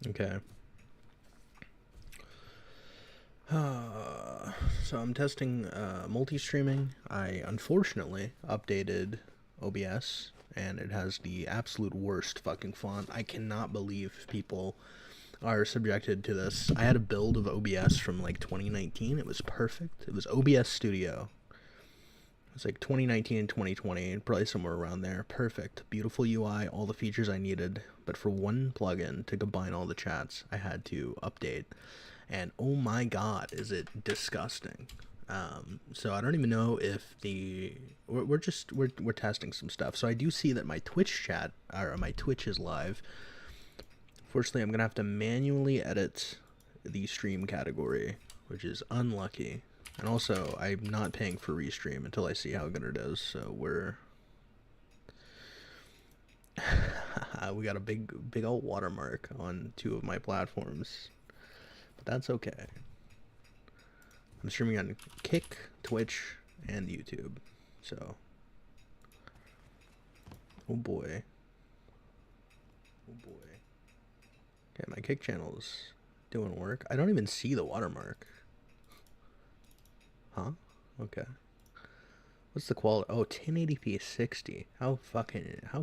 Okay. So I'm testing multi-streaming. I unfortunately updated OBS, and it has the absolute worst fucking font. I cannot believe people are subjected to this. I had a build of OBS from like 2019. It was perfect. It was OBS Studio. It's like 2019 and 2020, probably somewhere around there. Perfect. Beautiful UI, all the features I needed. But for one plugin to combine all the chats, I had to update. And oh my god, is it disgusting. So I don't even know if we're testing some stuff. So I do see that my Twitch chat, or my Twitch is live. Fortunately, I'm going to have to manually edit the stream category, which is unlucky. And also, I'm not paying for Restream until I see how good it is. So we got a big old watermark on two of my platforms, but that's okay. I'm streaming on Kick, Twitch, and YouTube. So, oh boy, oh boy. Okay, my Kick channel's doing work. I don't even see the watermark. Huh? Okay. What's the quality? Oh, 1080p 60. How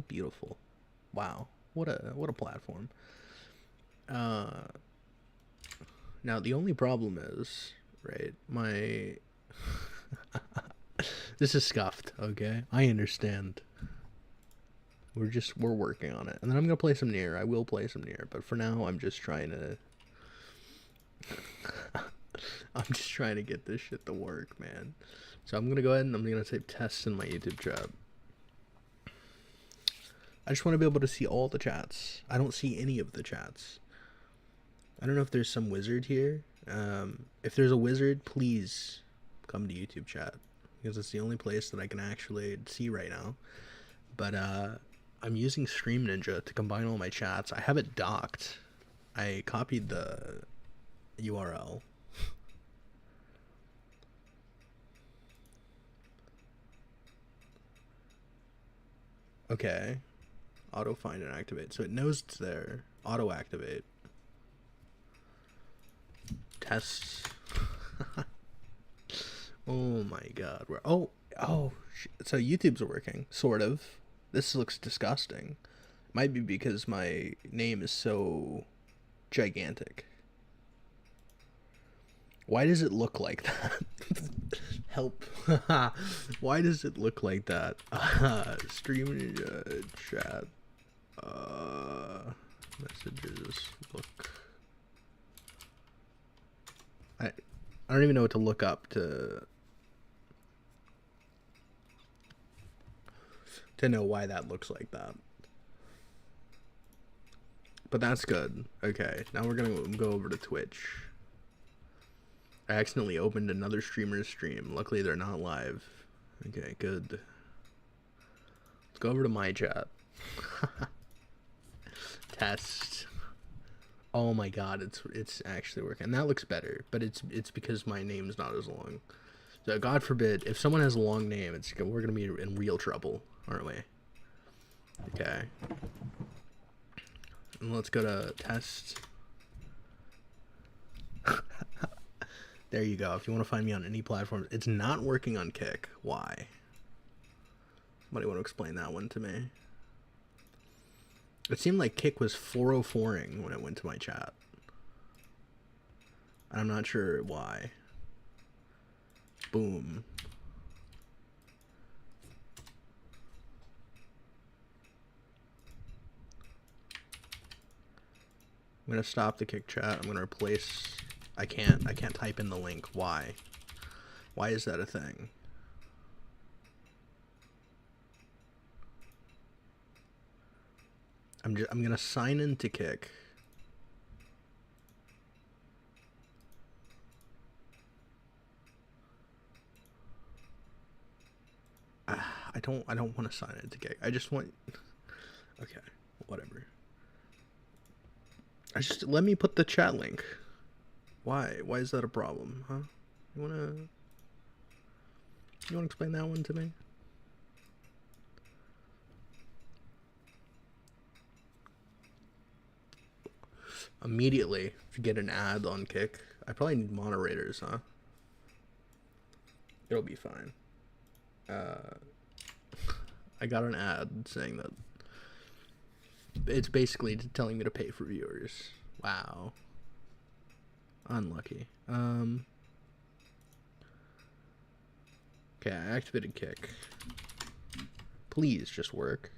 beautiful. Wow. What a platform. Uh Now the only problem is, right? My this is scuffed, okay? I understand. We're working on it. And then I'm going to play some Nier. I will play some Nier, but for now I'm just trying to I'm just trying to get this shit to work, man. So I'm going to go ahead and I'm going to type tests in my YouTube chat. I just want to be able to see all the chats. I don't see any of the chats. I don't know if there's some wizard here. If there's a wizard, please come to YouTube chat, because it's the only place that I can actually see right now. But I'm using Stream Ninja to combine all my chats. I have it docked. I copied the URL. Okay. Auto find and activate. So it knows it's there. Auto activate. Tests. Oh my god. So YouTube's working, sort of. This looks disgusting. Might be because my name is so gigantic. Why does it look like that? Help. Why does it look like that? Stream chat. Messages. Look. I don't even know what to look up to know why that looks like that. But that's good. Okay, now we're gonna go over to Twitch. I accidentally opened another streamer's stream. Luckily, they're not live. Okay, good. Let's go over to my chat. Test. Oh my god, it's actually working. And that looks better, but it's because my name's not as long. So God forbid, if someone has a long name, we're gonna be in real trouble, aren't we? Okay. And let's go to test. There you go. If you want to find me on any platform, it's not working on Kick. Why? Somebody want to explain that one to me? It seemed like Kick was 404ing when it went to my chat. I'm not sure why. Boom. I'm gonna stop the Kick chat. I'm gonna replace. I can't type in the link. Why? Why is that a thing? I'm gonna sign into Kick. I don't want to sign into Kick. I just want. Okay, whatever. Let me put the chat link. Why? Why is that a problem, huh? You wanna explain that one to me? immediately get an ad on Kick. I probably need moderators, huh? It'll be fine. I got an ad saying that it's basically telling me to pay for viewers. Wow. Unlucky. Okay, I activated Kick. Please just work.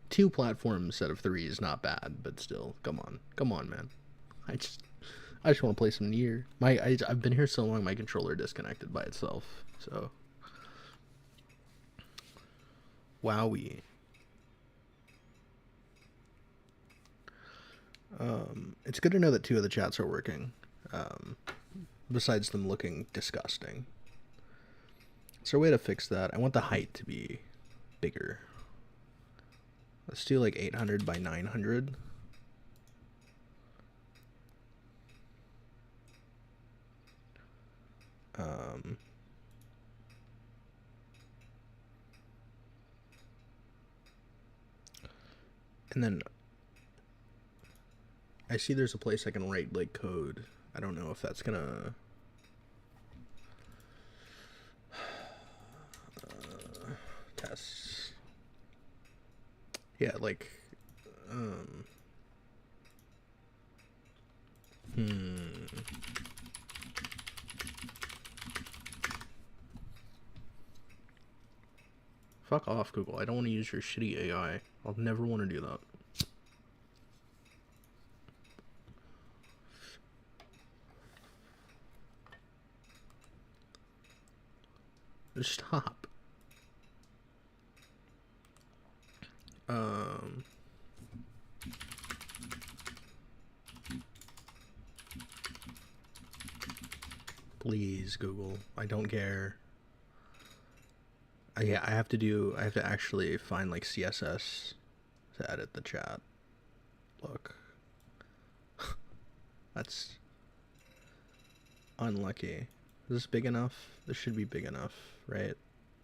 2 platforms instead of 3 is not bad, but still, come on, man. I just want to play some Nier. I've been here so long, my controller disconnected by itself. So, wowie. It's good to know that 2 of the chats are working. Besides them looking disgusting. Is there a way to fix that? I want the height to be bigger. Let's do like 800 by 900. And then I see there's a place I can write like code. I don't know if that's gonna tests. Yeah, like Fuck off, Google. I don't want to use your shitty AI. I'll never want to do that. Just stop. Please, Google. I don't care. Yeah, I have to actually find like CSS to edit the chat. Look. That's unlucky. Is this big enough? This should be big enough, right?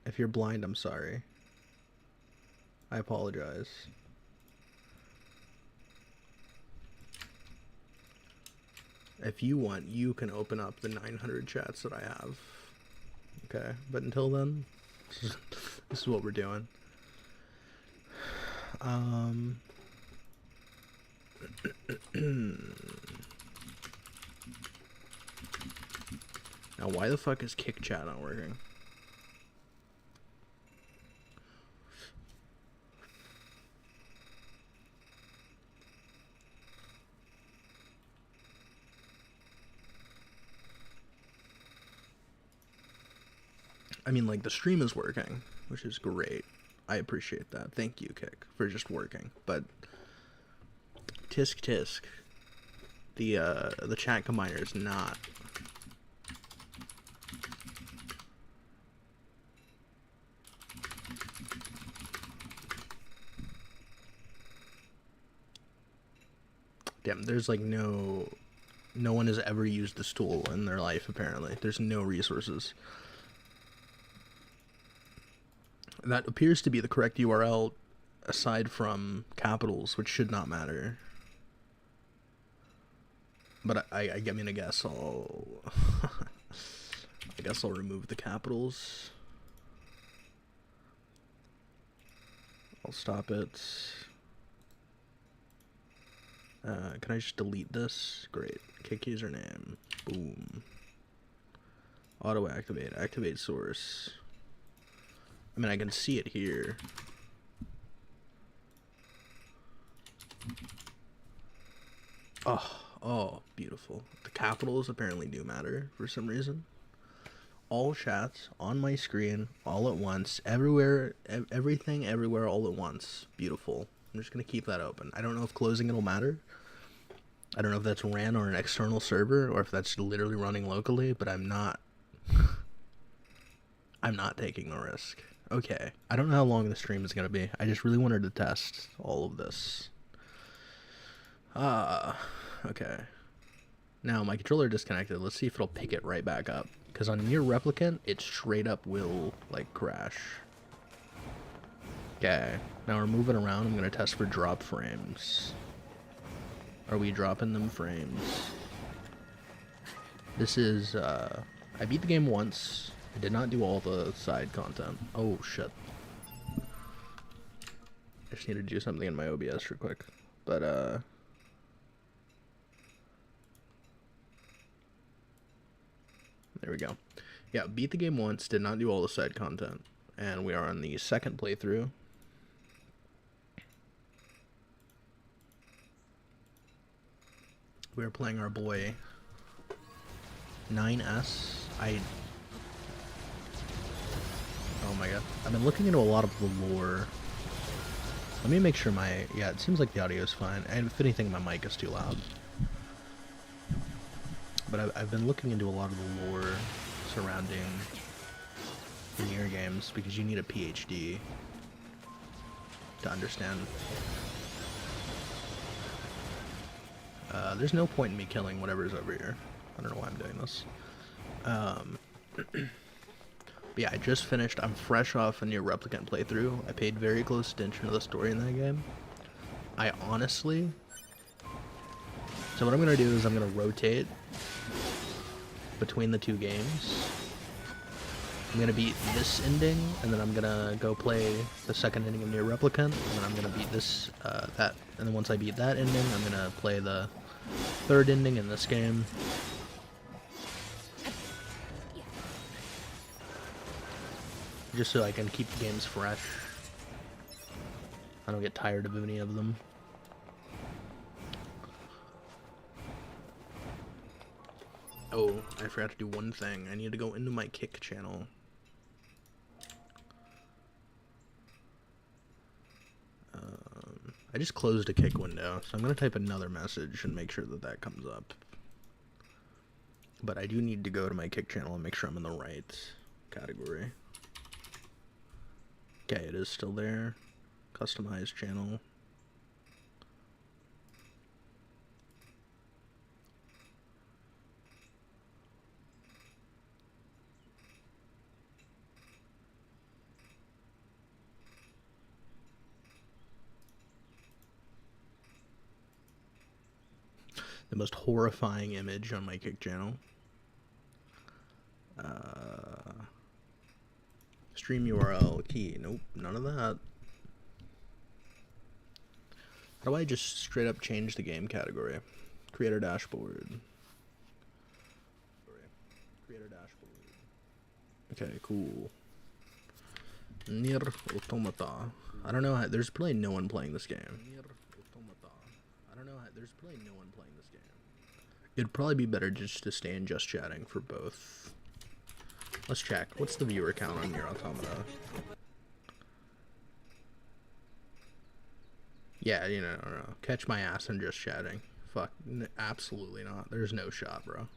If you're blind, I'm sorry. I apologize. If you want, you can open up the 900 chats that I have. Okay, but until then, this is what we're doing. Now, why the fuck is Kick Chat not working? I mean, like, the stream is working, which is great. I appreciate that. Thank you, Kick, for just working. But tisk tisk, the chat combiner is not. Damn, there's like no one has ever used this tool in their life, apparently. There's no resources. That appears to be the correct URL, aside from capitals, which should not matter. But I mean, I guess I'll remove the capitals. I'll stop it. Can I just delete this? Great. Kick username. Boom. Auto activate. Activate source. I mean, I can see it here. Oh, beautiful. The capitals apparently do matter for some reason. All chats on my screen, all at once, everywhere, everything, everywhere, all at once. Beautiful. I'm just gonna keep that open. I don't know if closing it'll matter. I don't know if that's ran on an external server or if that's literally running locally, but I'm not taking the risk. Okay, I don't know how long the stream is gonna be. I just really wanted to test all of this. Okay. Now my controller disconnected. Let's see if it'll pick it right back up. Because on Nier Replicant, it straight up will, like, crash. Okay. Now we're moving around. I'm gonna test for drop frames. Are we dropping them frames? This is, I beat the game once. I did not do all the side content. Oh, shit. I just need to do something in my OBS real quick. But, there we go. Yeah, beat the game once, did not do all the side content. And we are on the second playthrough. We're playing our boy 9S. Oh my god. I've been looking into a lot of the lore. Let me make sure yeah, it seems like the audio is fine. And if anything, my mic is too loud. But I've been looking into a lot of the lore surrounding the Nier games because you need a PhD to understand. There's no point in me killing whatever's over here. I don't know why I'm doing this. But yeah, I just finished. I'm fresh off a Nier Replicant playthrough. I paid very close attention to the story in that game. I honestly... So what I'm going to do is I'm going to rotate between the two games. I'm going to beat this ending, and then I'm going to go play the second ending of Nier Replicant, and then I'm going to beat this, and then once I beat that ending, I'm going to play the third ending in this game. Just so I can keep the games fresh. I don't get tired of any of them. Oh, I forgot to do one thing. I need to go into my Kick channel. I just closed a Kick window, so I'm going to type another message and make sure that that comes up. But I do need to go to my Kick channel and make sure I'm in the right category. Okay, it is still there. Customize channel. The most horrifying image on my Kick channel. Stream URL key. Nope, none of that. How do I just straight up change the game category? Creator dashboard. Creator dashboard. Okay, cool. Nier Automata. I don't know how, there's probably no one playing this game. Nier Automata. I don't know how, there's probably no one playing this game. It'd probably be better just to stay in just chatting for both. Let's check. What's the viewer count on Nier Automata? Yeah, you know, no. Catch my ass in just chatting. Fuck, absolutely not. There's no shot, bro.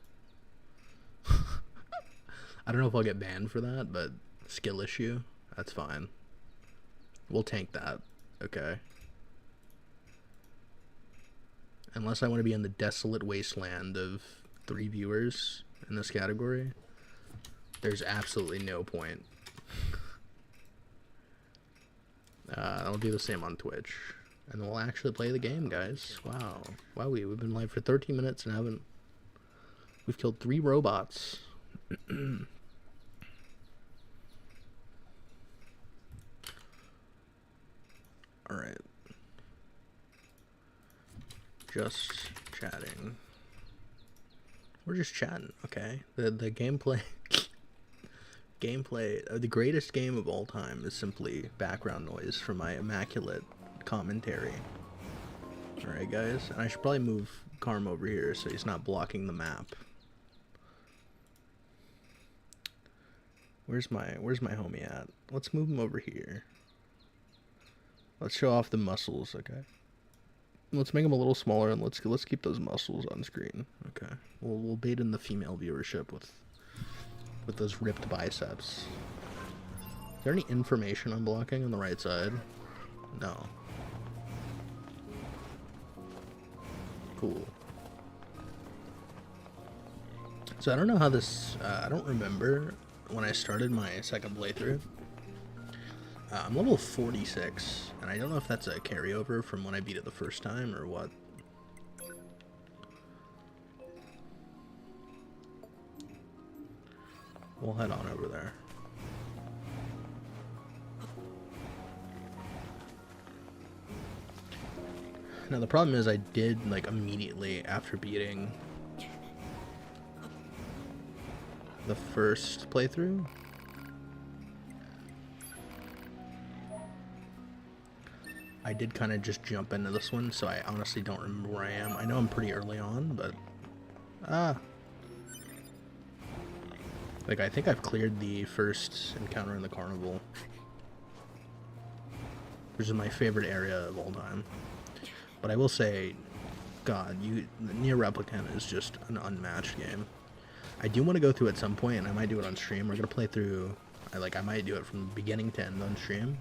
I don't know if I'll get banned for that, but skill issue, that's fine. We'll tank that, okay? Unless I want to be in the desolate wasteland of 3 viewers in this category, there's absolutely no point. I'll do the same on Twitch. And we'll actually play the game, guys. Wow. Wow, we've been live for 13 minutes and we've killed 3 robots. Alright. Just chatting. We're just chatting, okay? The gameplay... the greatest game of all time is simply background noise from my immaculate commentary. Alright, guys? And I should probably move Karm over here so he's not blocking the map. Where's my homie at? Let's move him over here. Let's show off the muscles, okay? Let's make him a little smaller and let's keep those muscles on screen. Okay. We'll bait in the female viewership with those ripped biceps. Is there any information I'm blocking on the right side? No. Cool. So I don't know how this, I don't remember when I started my second playthrough. I'm level 46, and I don't know if that's a carryover from when I beat it the first time or what. we'll head on over there. Now the problem is I did, like, immediately after beating the first playthrough, I did kind of just jump into this one, so I honestly don't remember where I am. I know I'm pretty early on, but like, I think I've cleared the first encounter in the carnival, which is my favorite area of all time. But I will say, God, Nier Replicant is just an unmatched game. I do want to go through at some point, and I might do it on stream. We're gonna play through. I might do it from beginning to end on stream.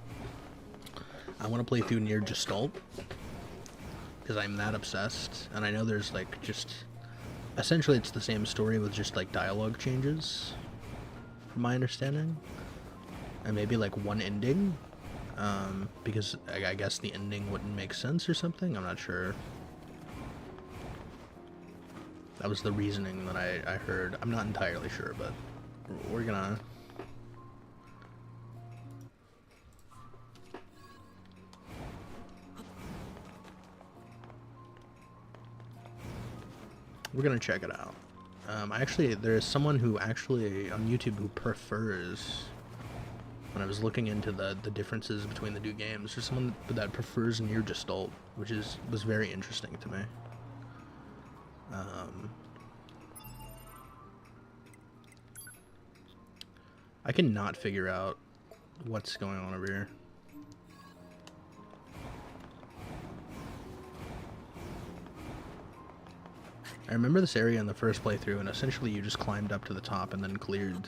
I want to play through Nier Gestalt because I'm that obsessed, and I know there's like just essentially it's the same story with just like dialogue changes, from my understanding, and maybe like one ending. Because I guess the ending wouldn't make sense or something. I'm not sure. That was the reasoning that I heard. I'm not entirely sure, but we're gonna... check it out. There's someone who actually on YouTube who prefers... When I was looking into the differences between the two games, there's someone that prefers Nier Gestalt, which was very interesting to me. I cannot figure out what's going on over here. I remember this area in the first playthrough, and essentially you just climbed up to the top and then cleared.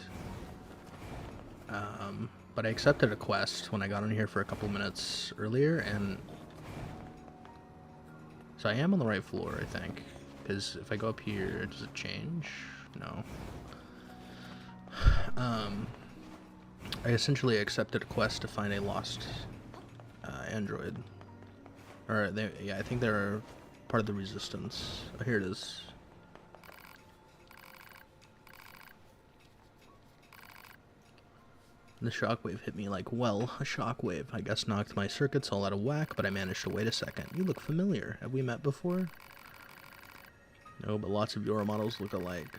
But I accepted a quest when I got on here for a couple minutes earlier, and so I am on the right floor, I think. Because if I go up here, does it change? No. I essentially accepted a quest to find a lost android. Or yeah, I think they're part of the Resistance. Oh, here it is. The shockwave hit me like, well, a shockwave. I guess knocked my circuits all out of whack, but I managed to wait a second. You look familiar. Have we met before? No, but lots of Yora models look alike.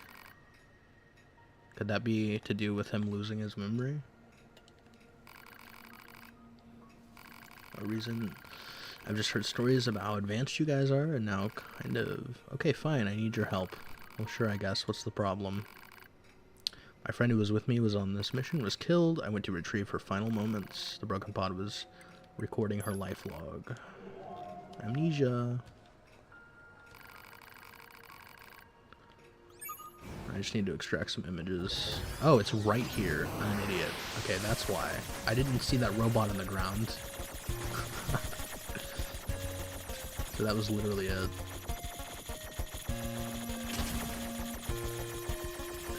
Could that be to do with him losing his memory? A reason? I've just heard stories about how advanced you guys are, and now kind of... Okay, fine, I need your help. Well, sure, I guess. What's the problem? My friend who was with me was on this mission, was killed. I went to retrieve her final moments. The broken pod was recording her life log. Amnesia. I just need to extract some images. Oh, it's right here. I'm an idiot. Okay, that's why. I didn't see that robot on the ground. So that was literally it.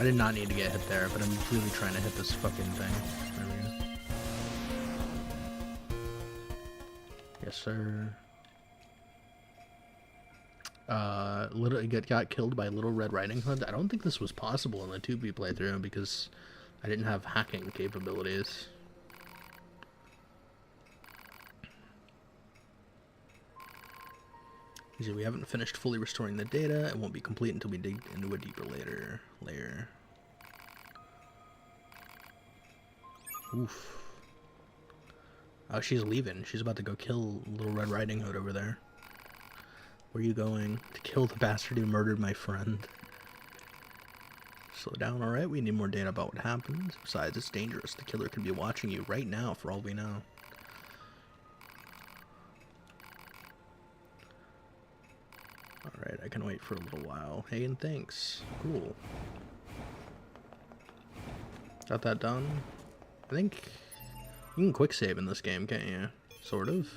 I did not need to get hit there, but I'm really trying to hit this fucking thing. There we go. Yes, sir. Got killed by Little Red Riding Hood. I don't think this was possible in the 2B playthrough because I didn't have hacking capabilities. We haven't finished fully restoring the data. It won't be complete until we dig into a deeper layer. Oof. Oh, she's leaving. She's about to go kill Little Red Riding Hood over there. Where are you going? To kill the bastard who murdered my friend. Slow down, alright? We need more data about what happened. Besides, it's dangerous. The killer could be watching you right now, for all we know. Alright, I can wait for a little while. Hey, and thanks. Cool. Got that done? I think you can quick save in this game, can't you? Sort of.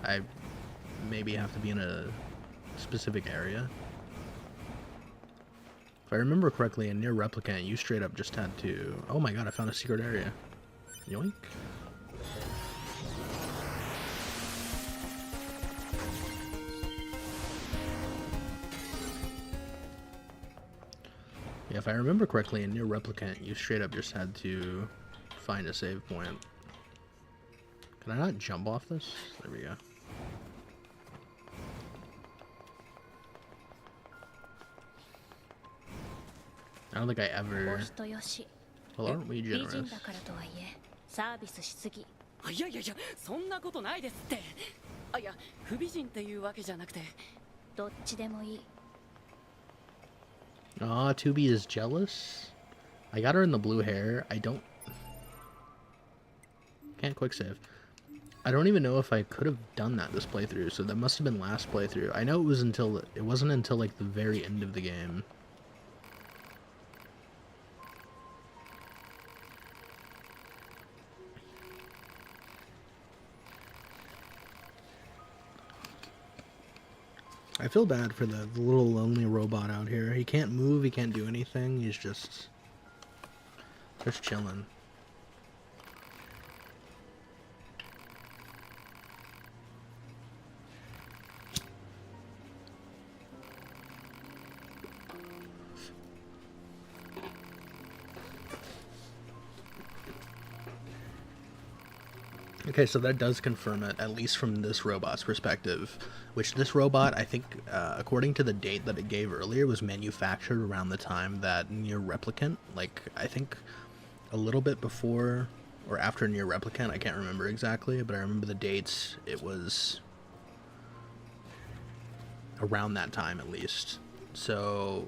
I maybe have to be in a specific area. If I remember correctly, in Nier Replicant, you straight up just had to... Oh my god, I found a secret area. Yoink. Yeah, if I remember correctly, in Nier Replicant, you straight up just had to find a save point. Can I not jump off this? There we go. I don't think I ever... Well, aren't we generous? いやいやいや、そんなことないですって。あ、いや、不美人っていうわけじゃなくて。どっちでもいい。Aw, 2B is jealous? I got her in the blue hair. I don't... Can't quick save. I don't even know if I could have done that this playthrough, so that must have been last playthrough. I know it was until... It wasn't until, like, the very end of the game. I feel bad for the little lonely robot out here. He can't move, he can't do anything, he's just chilling. Okay, so that does confirm it, at least from this robot's perspective. Which this robot, I think, according to the date that it gave earlier, was manufactured around the time that Nier Replicant. Like, I think a little bit before or after Nier Replicant, I can't remember exactly, but I remember the dates. It was around that time, at least. So,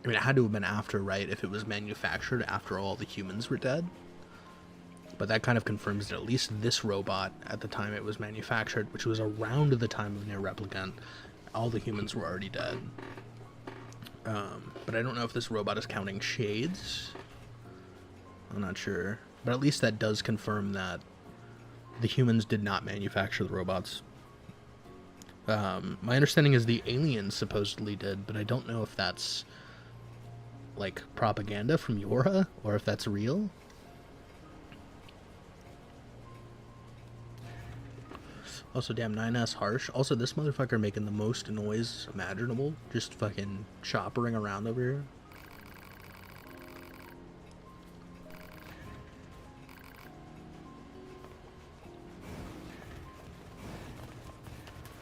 I mean, it had to have been after, right, if it was manufactured after all the humans were dead. But that kind of confirms that at least this robot, at the time it was manufactured, which was around the time of Nier Replicant, all the humans were already dead. But I don't know if this robot is counting shades. I'm not sure. But at least that does confirm that the humans did not manufacture the robots. My understanding is the aliens supposedly did, but I don't know if that's, like, propaganda from Yorha, or if that's real. Also, damn, 9S harsh. Also, this motherfucker making the most noise imaginable. Just fucking choppering around over here.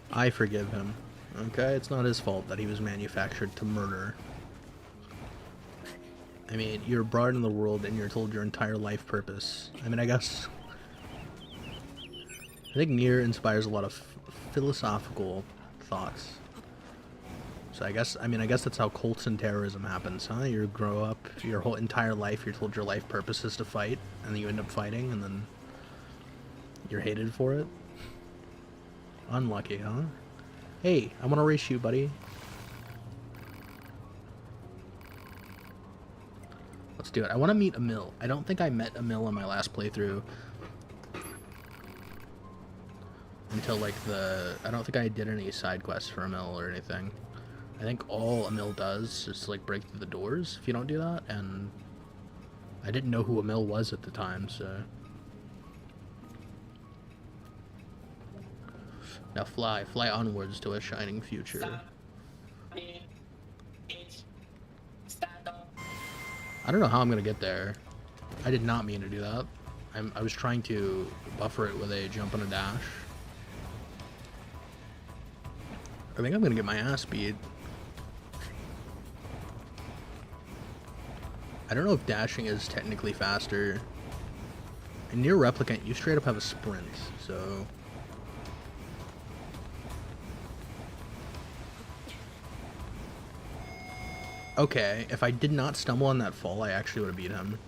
I forgive him. Okay? It's not his fault that he was manufactured to murder. I mean, you're brought into the world and you're told your entire life purpose. I mean, I guess... I think Nier inspires a lot of philosophical thoughts. So I guess that's how cults and terrorism happens, huh? You grow up, your whole entire life, you're told your life purpose is to fight, and then you end up fighting, and then you're hated for it. Unlucky, huh? Hey, I want to race you, buddy. Let's do it. I want to meet Emil. I don't think I met Emil in my last playthrough. Until, like, I don't think I did any side quests for Emil or anything. I think all Emil does is, like, break through the doors if you don't do that, and I didn't know who Emil was at the time, so... Now fly onwards to a shining future. I don't know how I'm gonna get there. I did not mean to do that. I was trying to buffer it with a jump and a dash. I think I'm gonna get my ass beat. I don't know if dashing is technically faster. In Nier Replicant, you straight up have a sprint, so... Okay, if I did not stumble on that fall, I actually would have beat him.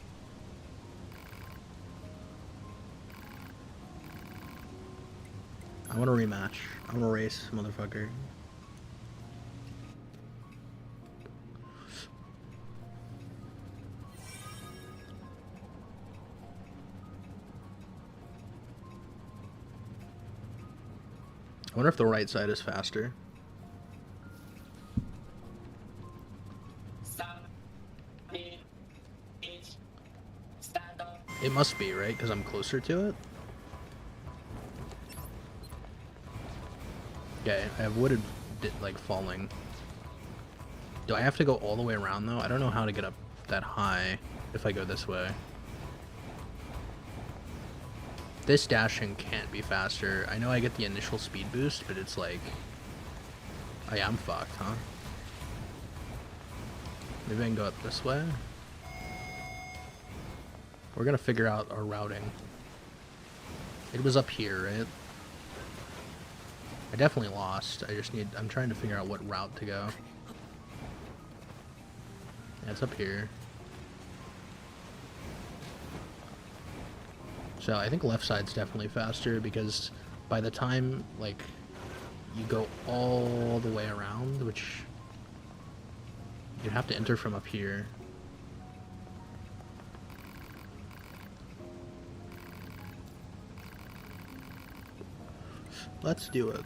I want a rematch. I want to race, motherfucker. I wonder if the right side is faster. It must be, right? Because I'm closer to it? Okay, I avoided, like, falling. Do I have to go all the way around, though? I don't know how to get up that high if I go this way. This dashing can't be faster. I know I get the initial speed boost, but it's like... Oh yeah, I'm fucked, huh? Maybe I can go up this way? We're gonna figure out our routing. It was up here, right? I definitely lost. I'm trying to figure out what route to go. Yeah, it's up here. So I think left side's definitely faster because by the time, like, you go all the way around, which you'd have to enter from up here. Let's do it.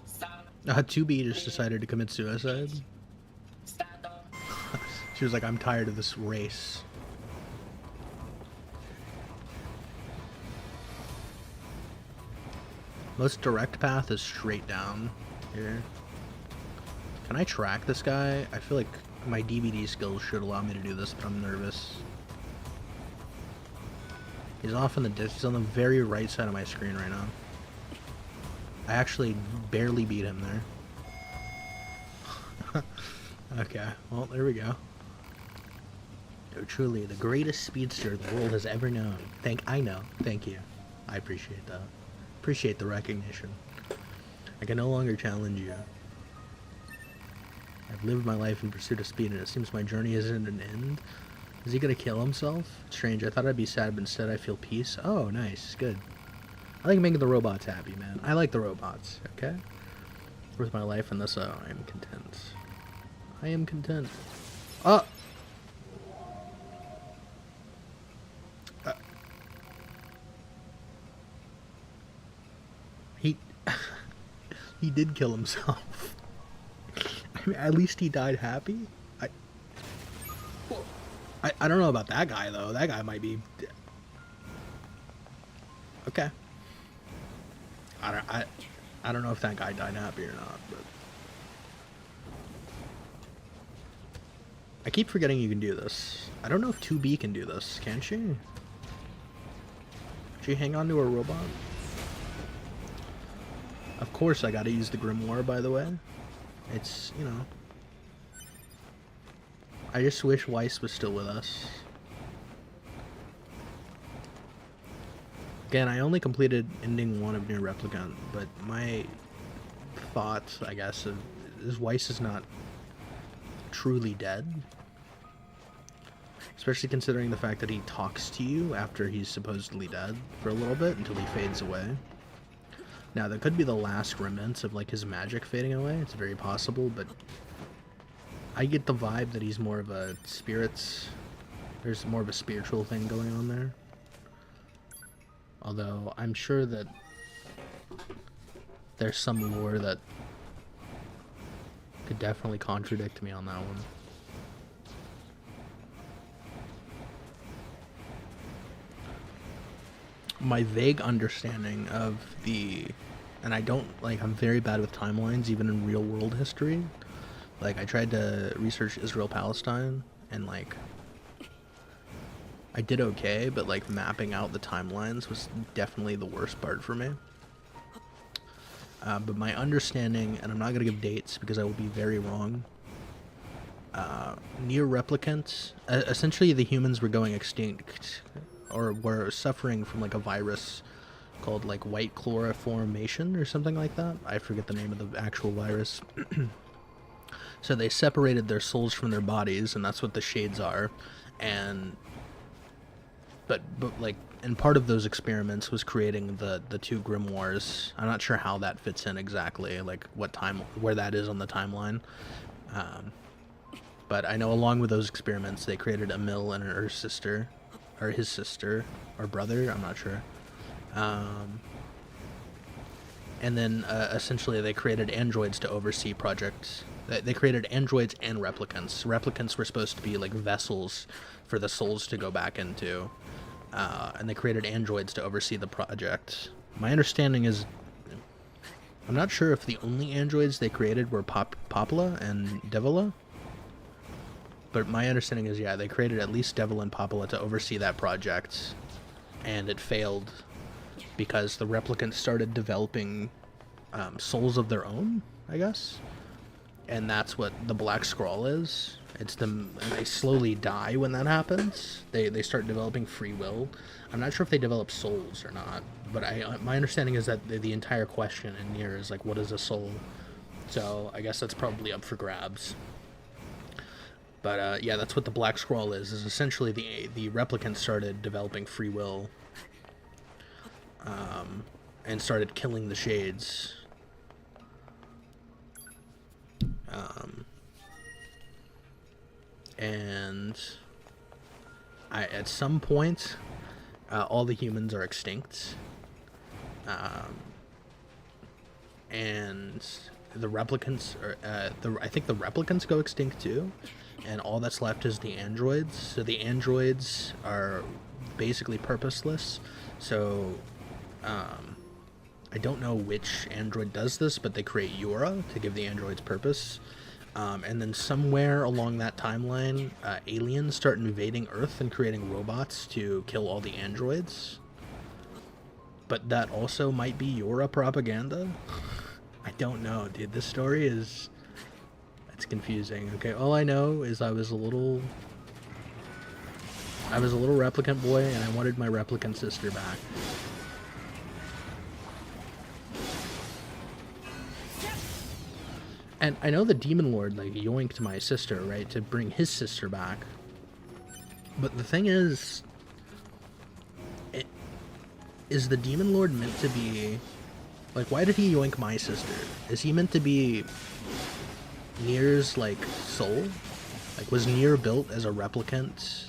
Stop. 2B just decided to commit suicide. Stand up. She was like, I'm tired of this race. Most direct path is straight down here. Can I track this guy? I feel like my DVD skills should allow me to do this, but I'm nervous. He's off in the distance. He's on the very right side of my screen right now. I actually barely beat him there. Okay, well, there we go. You're truly the greatest speedster the world has ever known. I know. Thank you. I appreciate that. Appreciate the recognition. I can no longer challenge you. I've lived my life in pursuit of speed, and it seems my journey isn't an end. Is he gonna kill himself? Strange. I thought I'd be sad, but instead I feel peace. Oh, nice. Good. I like making the robots happy, man. I like the robots, okay? Worth my life, and thus I am content. I am content. Oh! He did kill himself. I mean, at least he died happy. I don't know about that guy though. That guy might be. Okay. I don't know if that guy died happy or not, but I keep forgetting you can do this. I don't know if 2B can do this. Can she? Can she hang on to a robot? Of course I gotta use the Grimoire, by the way. It's, you know... I just wish Weiss was still with us. Again, I only completed ending 1 of Nier Replicant, but my thought, I guess, is Weiss is not truly dead. Especially considering the fact that he talks to you after he's supposedly dead for a little bit until he fades away. Now, that could be the last remnants of, like, his magic fading away. It's very possible, but I get the vibe that he's more of a there's more of a spiritual thing going on there. Although, I'm sure that there's some lore that could definitely contradict me on that one. My vague understanding of and I don't, like, I'm very bad with timelines, even in real world history. Like, I tried to research Israel-Palestine, and, like, I did okay, but, like, mapping out the timelines was definitely the worst part for me. But my understanding, and I'm not going to give dates because I will be very wrong, Nier Replicant, essentially the humans were going extinct, or were suffering from, like, a virus called, like, white chloroformation or something like that. I forget the name of the actual virus. So they separated their souls from their bodies, and that's what the shades are. And but like, and part of those experiments was creating the 2 grimoires. I'm not sure how that fits in exactly, like where that is on the timeline. But I know along with those experiments, they created Emil and her sister, or his sister, or brother, I'm not sure. and then essentially they created androids to oversee projects. They created androids and replicants. Replicants were supposed to be like vessels for the souls to go back into, and they created androids to oversee the project. My understanding is, I'm not sure if the only androids they created were Popla and Devila, but my understanding is, yeah, they created at least Devil and Popla to oversee that project, and it failed because the replicants started developing souls of their own, I guess. And that's what the Black Scroll is. It's them, and they slowly die when that happens. They start developing free will. I'm not sure if they develop souls or not, but my understanding is that the entire question in Nier is like, what is a soul? So I guess that's probably up for grabs. But yeah, that's what the Black Scroll is essentially the replicants started developing free will, and started killing the Shades. And at some point, all the humans are extinct, and the replicants are, I think the replicants go extinct too, and all that's left is the androids. So the androids are basically purposeless. So I don't know which android does this, but they create Yura to give the androids purpose. And then somewhere along that timeline, aliens start invading Earth and creating robots to kill all the androids. But that also might be Yura propaganda. I don't know, dude. This story is... it's confusing. Okay, all I know is I was a little replicant boy, and I wanted my replicant sister back. And I know the Demon Lord, like, yoinked my sister, right, to bring his sister back. But the thing is... is the Demon Lord meant to be... like, why did he yoink my sister? Is he meant to be Nier's, like, soul? Like, was Nier built as a replicant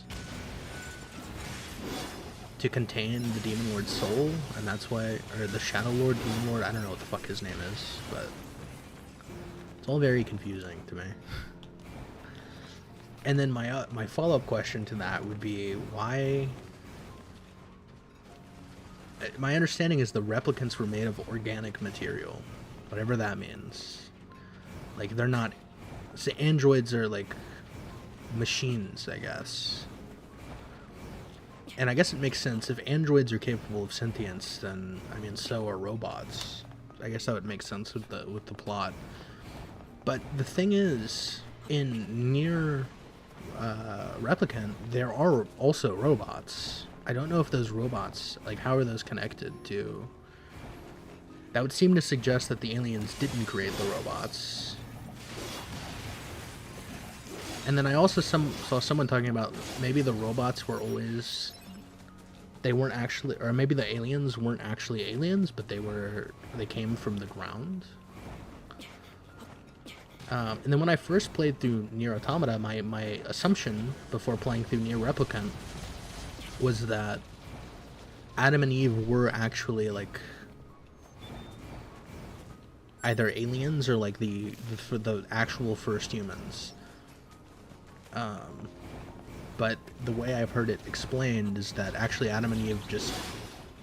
to contain the Demon Lord's soul? And that's why... or the Shadow Lord, Demon Lord, I don't know what the fuck his name is, but... it's all very confusing to me. And then my follow-up question to that would be, why... my understanding is the replicants were made of organic material, whatever that means. Like, they're not... so androids are, like, machines, I guess. And I guess it makes sense. If androids are capable of sentience, then, I mean, so are robots. I guess that would make sense with the plot. But the thing is, in Nier Replicant, there are also robots. I don't know if those robots, like, how are those connected to... that would seem to suggest that the aliens didn't create the robots. And then I also saw someone talking about maybe the robots were always... they weren't actually... or maybe the aliens weren't actually aliens, but they came from the ground. And then when I first played through Nier Automata, my assumption before playing through Nier Replicant was that Adam and Eve were actually, like, either aliens or, like, the actual first humans. But the way I've heard it explained is that actually Adam and Eve just...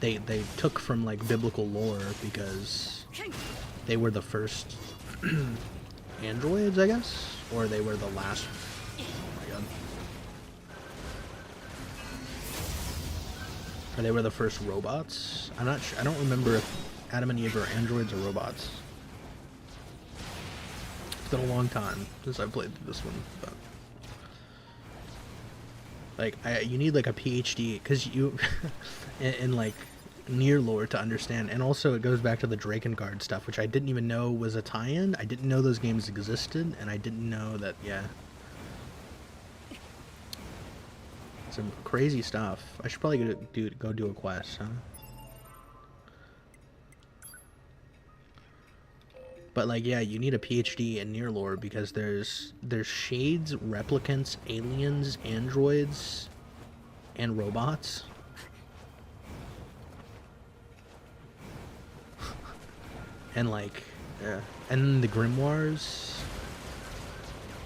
they took from, like, biblical lore because they were the first... androids, I guess? Or they were the last... oh my god. Or they were the first robots? I'm not sure. I don't remember if Adam and Eve are androids or robots. It's been a long time since I've played through this one, but... like, you need, like, a PhD, because you... in, like... Nier lore to understand, and also it goes back to the Drakengard stuff, which I didn't even know was a tie-in. I didn't know those games existed, and I didn't know that, yeah. Some crazy stuff. I should probably go do a quest, huh? But, like, yeah, you need a PhD in Nier lore, because there's shades, replicants, aliens, androids, and robots. and like, and the grimoires,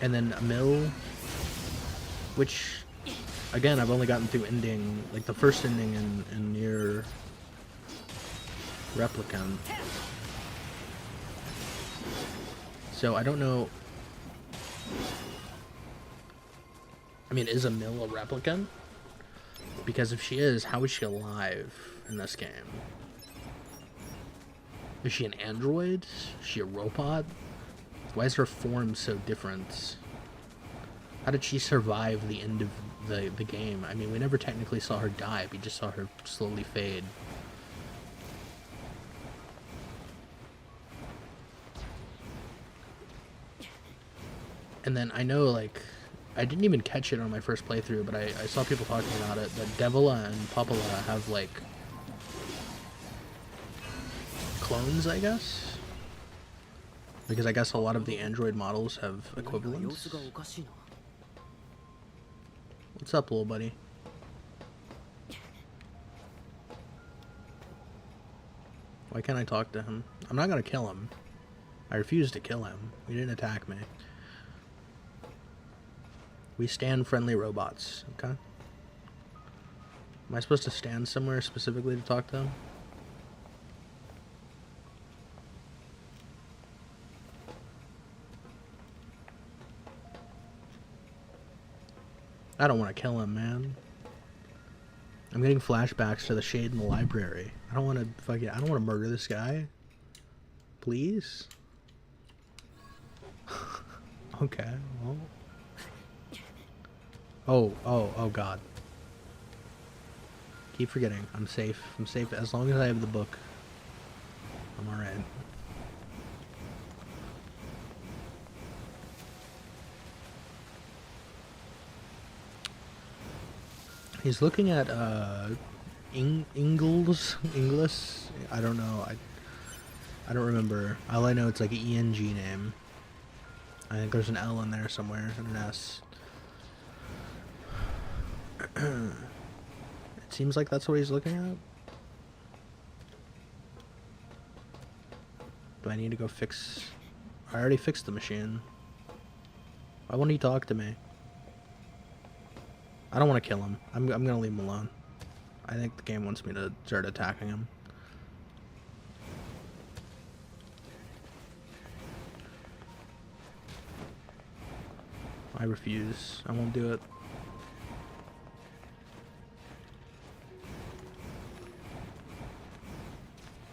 and then a mill, which, again, I've only gotten through ending, like the first ending in Nier Replicant. So I don't know. I mean, is a mill a replicant? Because if she is, how is she alive in this game? Is she an android? Is she a robot? Why is her form so different? How did she survive the end of the game? I mean, we never technically saw her die. We just saw her slowly fade. And then I know, like, I didn't even catch it on my first playthrough, but I saw people talking about it, that Devila and Popola have, like, clones, I guess? Because I guess a lot of the android models have equivalents. What's up, little buddy? Why can't I talk to him? I'm not gonna kill him. I refuse to kill him. He didn't attack me. We stand friendly robots, okay? Am I supposed to stand somewhere specifically to talk to him? I don't want to kill him, man. I'm getting flashbacks to the shade in the library. I don't want to I don't want to murder this guy. Please? Okay, well. Oh god. Keep forgetting. I'm safe. I'm safe as long as I have the book. I'm alright. He's looking at Ingles. I don't know. I don't remember. All I know, it's like an ENG name. I think there's an L in there somewhere and an S. It seems like that's what he's looking at. Do I need to go fix... I already fixed the machine. Why won't he talk to me? I don't want to kill him. I'm gonna leave him alone. I think the game wants me to start attacking him. I refuse. I won't do it.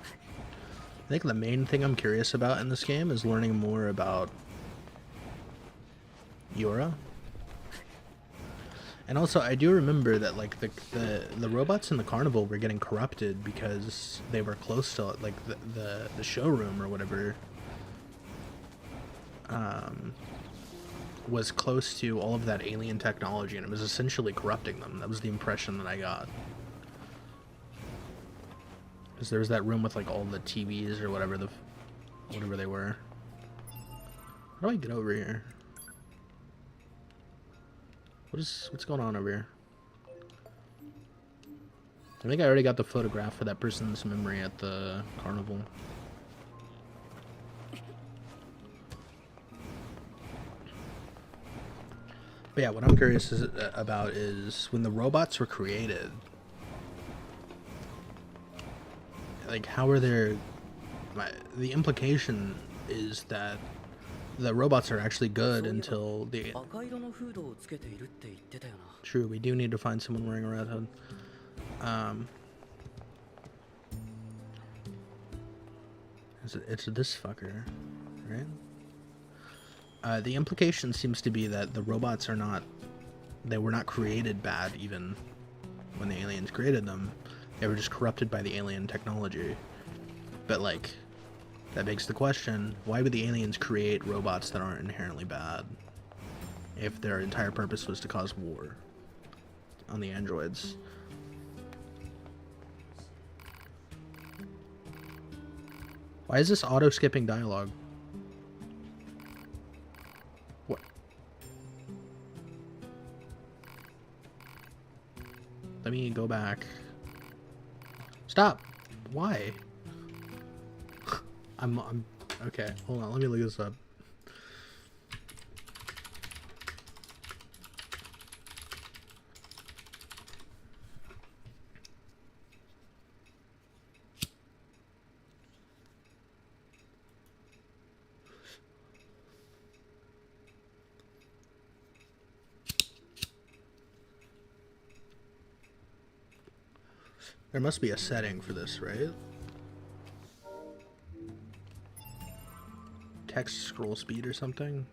I think the main thing I'm curious about in this game is learning more about Yura. And also, I do remember that like the robots in the carnival were getting corrupted because they were close to like the showroom or whatever. Was close to all of that alien technology, and it was essentially corrupting them. That was the impression that I got. Because there was that room with like all the TVs or whatever they were. How do I get over here? What's going on over here? I think I already got the photograph for that person's memory at the carnival. But yeah, what I'm curious about is when the robots were created, like how are there... The implication is that the robots are actually good until the... True, we do need to find someone wearing a red hood. It's this fucker, right? The implication seems to be that the robots are not... They were not created bad even when the aliens created them. They were just corrupted by the alien technology. But like... That begs the question, why would the aliens create robots that aren't inherently bad if their entire purpose was to cause war on the androids? Why is this auto-skipping dialogue? What? Let me go back. Stop! Why? I'm okay. Hold on, let me look this up. There must be a setting for this, right? Text scroll speed or something?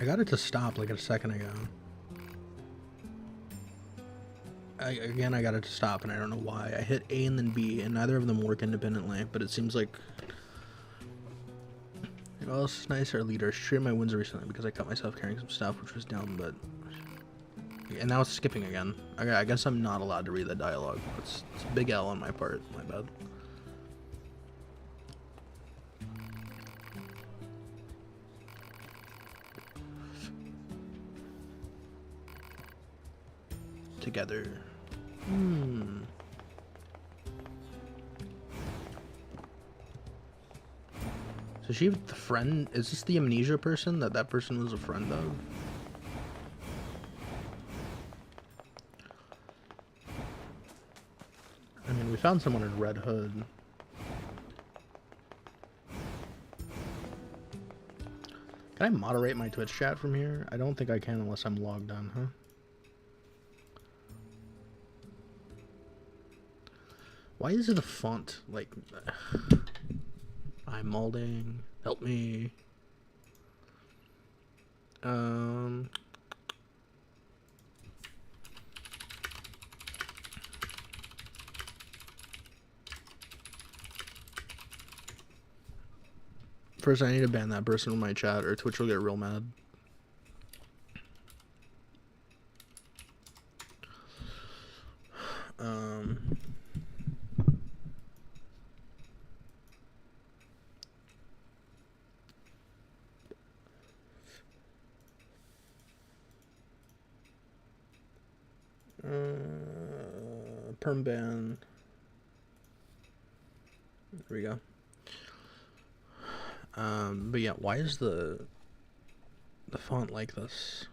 I got it to stop like a second ago. Again, I got it to stop, and I don't know why. I hit A and then B, and neither of them work independently, but it seems like... Well, this is nice, our leader. Streamed my wins recently because I cut myself carrying some stuff, which was dumb, but... And now it's skipping again. Okay, I guess I'm not allowed to read that dialogue. It's a big L on my part. My bad. Together. So she the friend? Is this the amnesia person that person was a friend of? I mean, we found someone in Red Hood. Can I moderate my Twitch chat from here? I don't think I can unless I'm logged on, huh? Why is it a font? Like, I'm molding. Help me. First, I need to ban that person from my chat, or Twitch will get real mad. Perm ban. There we go. But yeah, why is the font like this?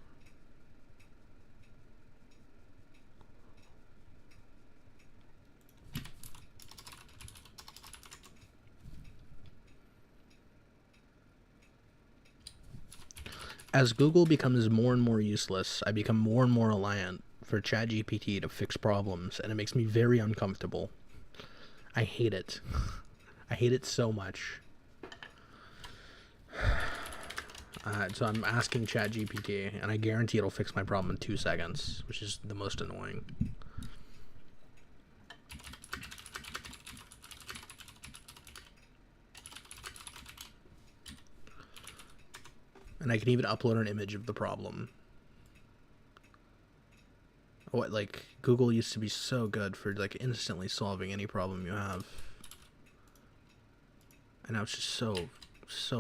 As Google becomes more and more useless, I become more and more reliant for ChatGPT to fix problems, and it makes me very uncomfortable. I hate it. I hate it so much. So I'm asking ChatGPT, and I guarantee it'll fix my problem in 2 seconds, which is the most annoying. And I can even upload an image of the problem. What, like, Google used to be so good for, like, instantly solving any problem you have. And now it's just so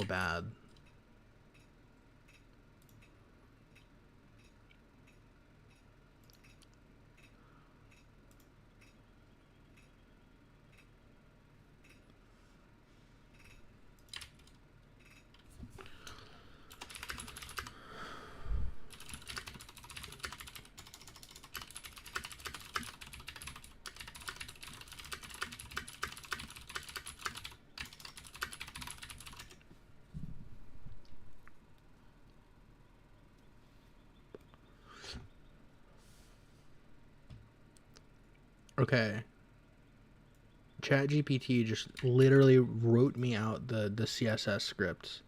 bad. Okay. ChatGPT just literally wrote me out the CSS scripts.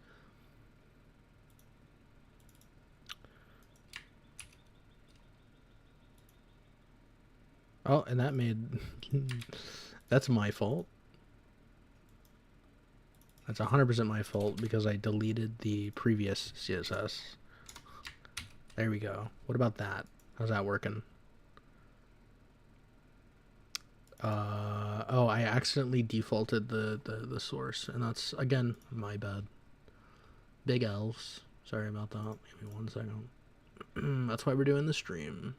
Oh, and that made... That's my fault. That's 100% my fault because I deleted the previous CSS. There we go. What about that? How's that working? Oh, I accidentally defaulted the source, and that's, again, my bad. Big L's. Sorry about that. Give me 1 second. That's why we're doing the stream.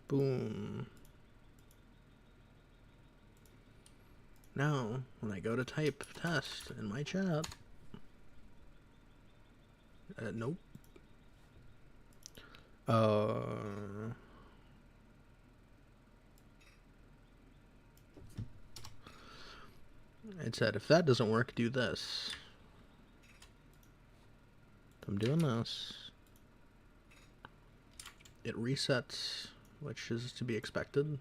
Boom. Now, when I go to type test in my chat, nope. It said, if that doesn't work, do this. I'm doing this. It resets, which is to be expected.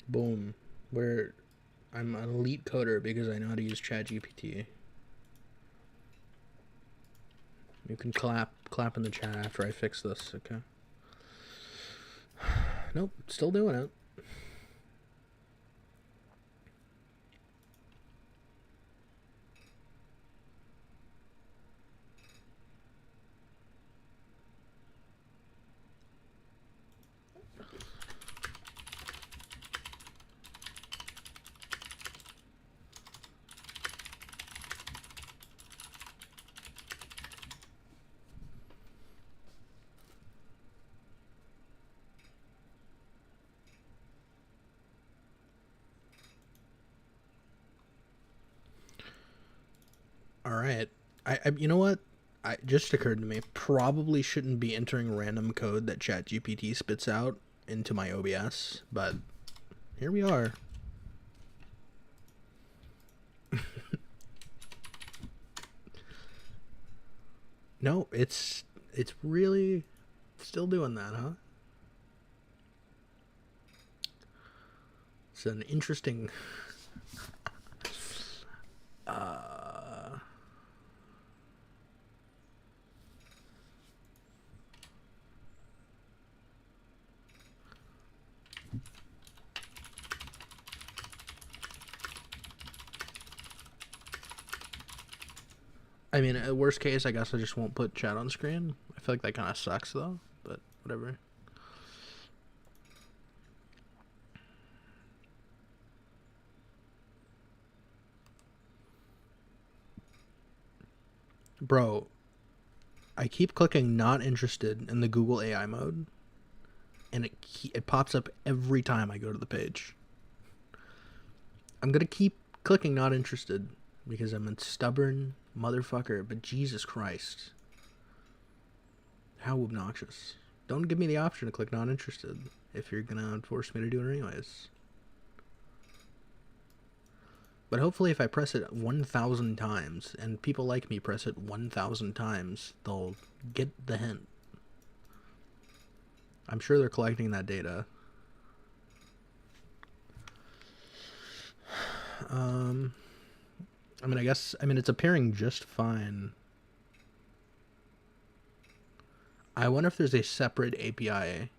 Boom. I'm an elite coder because I know how to use ChatGPT. You can clap in the chat after I fix this, okay? Nope, still doing it. All right. I you know what? I just occurred to me. Probably shouldn't be entering random code that ChatGPT spits out into my OBS, but here we are. No, it's really still doing that, huh? It's an interesting I mean, worst case, I guess I just won't put chat on screen. I feel like that kind of sucks, though, but whatever. Bro, I keep clicking not interested in the Google AI mode, and it pops up every time I go to the page. I'm gonna keep clicking not interested because I'm a stubborn motherfucker, but Jesus Christ. How obnoxious. Don't give me the option to click not interested if you're gonna force me to do it anyways. But hopefully if I press it 1,000 times, and people like me press it 1,000 times, they'll get the hint. I'm sure they're collecting that data. I mean, it's appearing just fine. I wonder if there's a separate API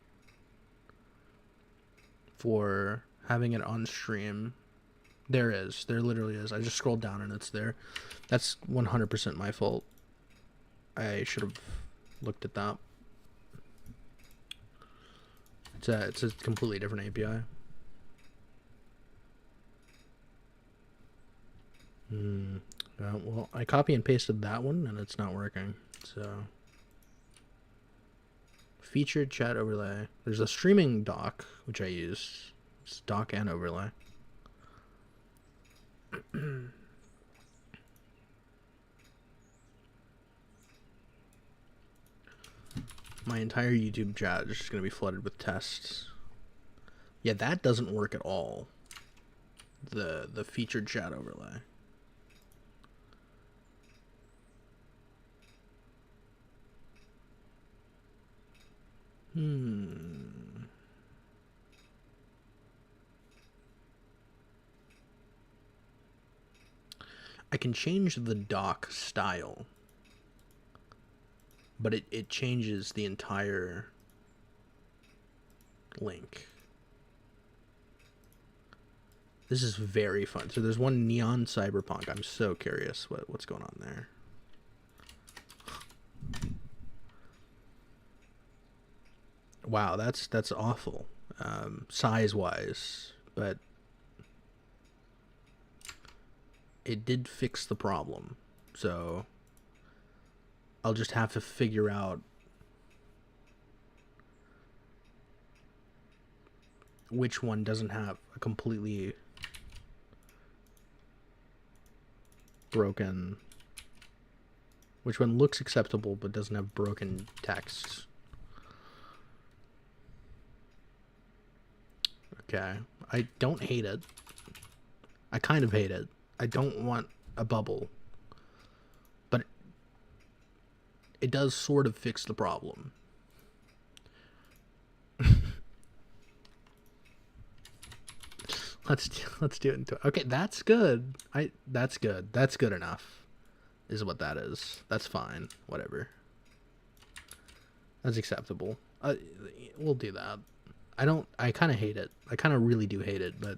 for having it on stream. There is. There literally is. I just scrolled down and it's there. That's 100% my fault. I should have looked at that. It's a completely different API. Well, I copy and pasted that one and it's not working. So, featured chat overlay. There's a streaming dock which I use. It's dock and overlay. My entire YouTube chat is just gonna be flooded with tests. Yeah, that doesn't work at all. The featured chat overlay. I can change the dock style, but it changes the entire link. This is very fun. So there's one Neon Cyberpunk. I'm so curious what's going on there. Wow, that's awful, size-wise, but it did fix the problem. So I'll just have to figure out which one doesn't have a completely broken, which one looks acceptable but doesn't have broken text. Okay, I don't hate it. I kind of hate it. I don't want a bubble, but it does sort of fix the problem. Let's do it. Okay, that's good. That's good. That's good enough, is what that is. That's fine. Whatever. That's acceptable. We'll do that. I kind of hate it. I kind of really do hate it, but...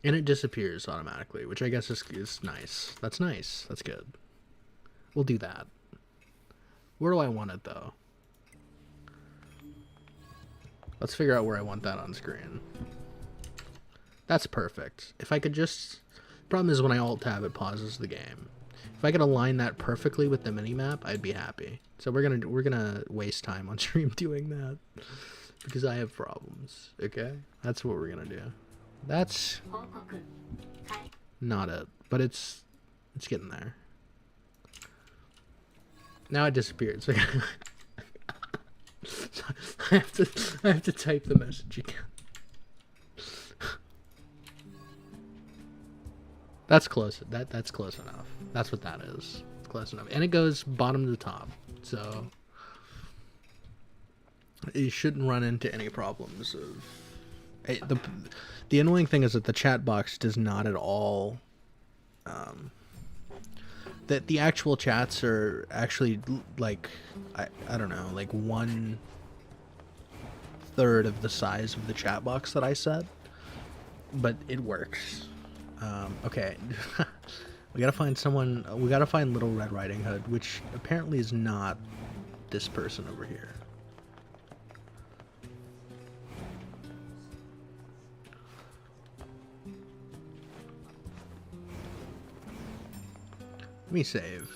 And it disappears automatically, which I guess is nice. That's nice. That's good. We'll do that. Where do I want it, though? Let's figure out where I want that on screen. That's perfect. If I could just... Problem is when I alt-tab, it pauses the game. If I could align that perfectly with the minimap, I'd be happy. So we're gonna waste time on stream doing that. Because I have problems, okay? That's what we're gonna do. That's not it, but it's getting there. Now it disappeared, so I have to type the message again. That's close. That's close enough. That's what that is. It's close enough, and it goes bottom to top, so you shouldn't run into any problems of. The annoying thing is that the chat box does not at all. That the actual chats are actually like I don't know, like 1/3 of the size of the chat box that I set, but it works. Okay, we gotta find someone. We gotta find Little Red Riding Hood, which apparently is not this person over here. Let me save.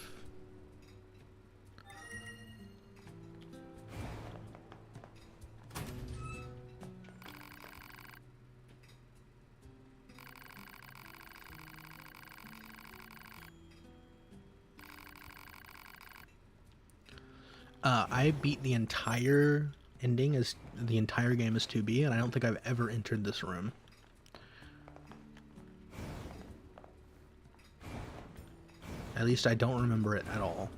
I beat the entire ending as the entire game as 2B, and I don't think I've ever entered this room. At least I don't remember it at all.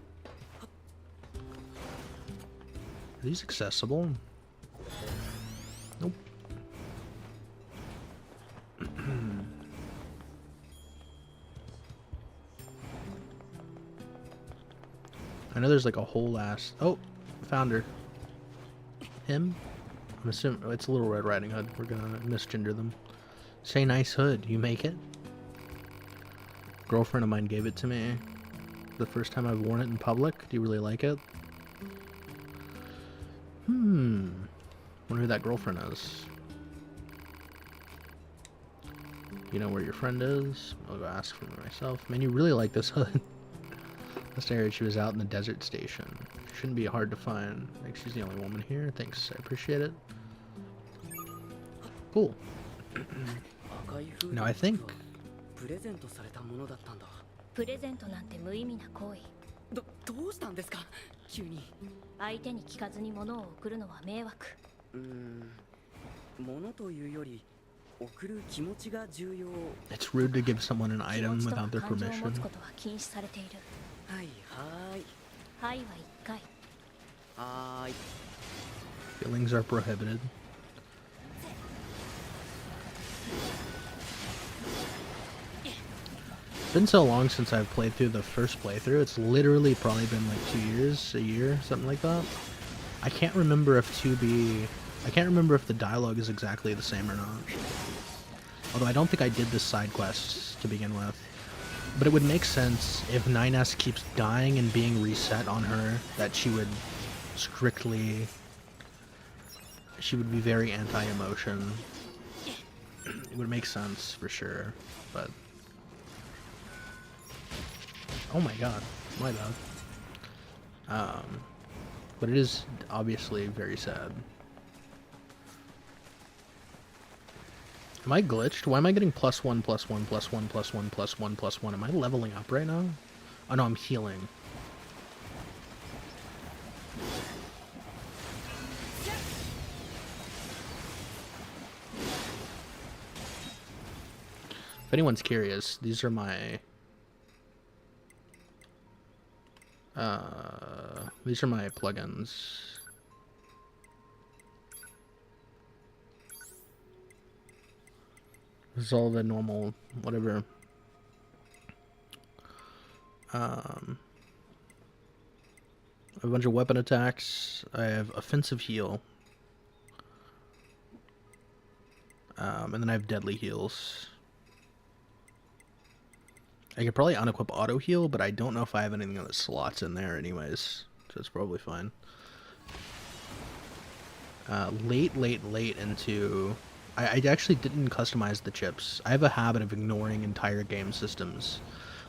Are these accessible? Nope. I know there's like a whole ass... Oh, found her. Him? I'm assuming it's a Little Red Riding Hood. We're gonna misgender them. Say nice hood. You make it? Girlfriend of mine gave it to me the first time I've worn it in public. Do you really like it? Wonder who that girlfriend is. You know where your friend is? I'll go ask for myself. Man, you really like this hood. Last I heard she was out in the desert station. Shouldn't be hard to find. I think she's the only woman here. Thanks, I appreciate it. Cool. Now I think... プレゼントされたものだったんだ。プレゼントなんて無意味な行為。どうしたんですか？急に。相手に聞かずに物を送るのは迷惑。物というより送る気持ちが重要。 It's rude to give someone an 気持 item ちと without their 感情を持 permission. つことは禁止されている。はいはーい。はいは一回。はーい。 Feelings are prohibited. It's been so long since I've played through the first playthrough. It's literally probably been like 2 years, a year, something like that. I can't remember if 2B... I can't remember if the dialogue is exactly the same or not. Although I don't think I did this side quest to begin with. But it would make sense if 9S keeps dying and being reset on her, that she would strictly... She would be very anti-emotion. It would make sense for sure, but... Oh my god, my bad. But it is obviously very sad. Am I glitched? Why am I getting +1, +1, +1, +1, +1, +1? Am I leveling up right now? Oh no, I'm healing. If anyone's curious, these are my plugins. This is all the normal whatever. I have a bunch of weapon attacks. I have offensive heal. And then I have deadly heals. I could probably unequip auto heal, but I don't know if I have anything that slots in there anyways. So it's probably fine. Late into... I actually didn't customize the chips. I have a habit of ignoring entire game systems.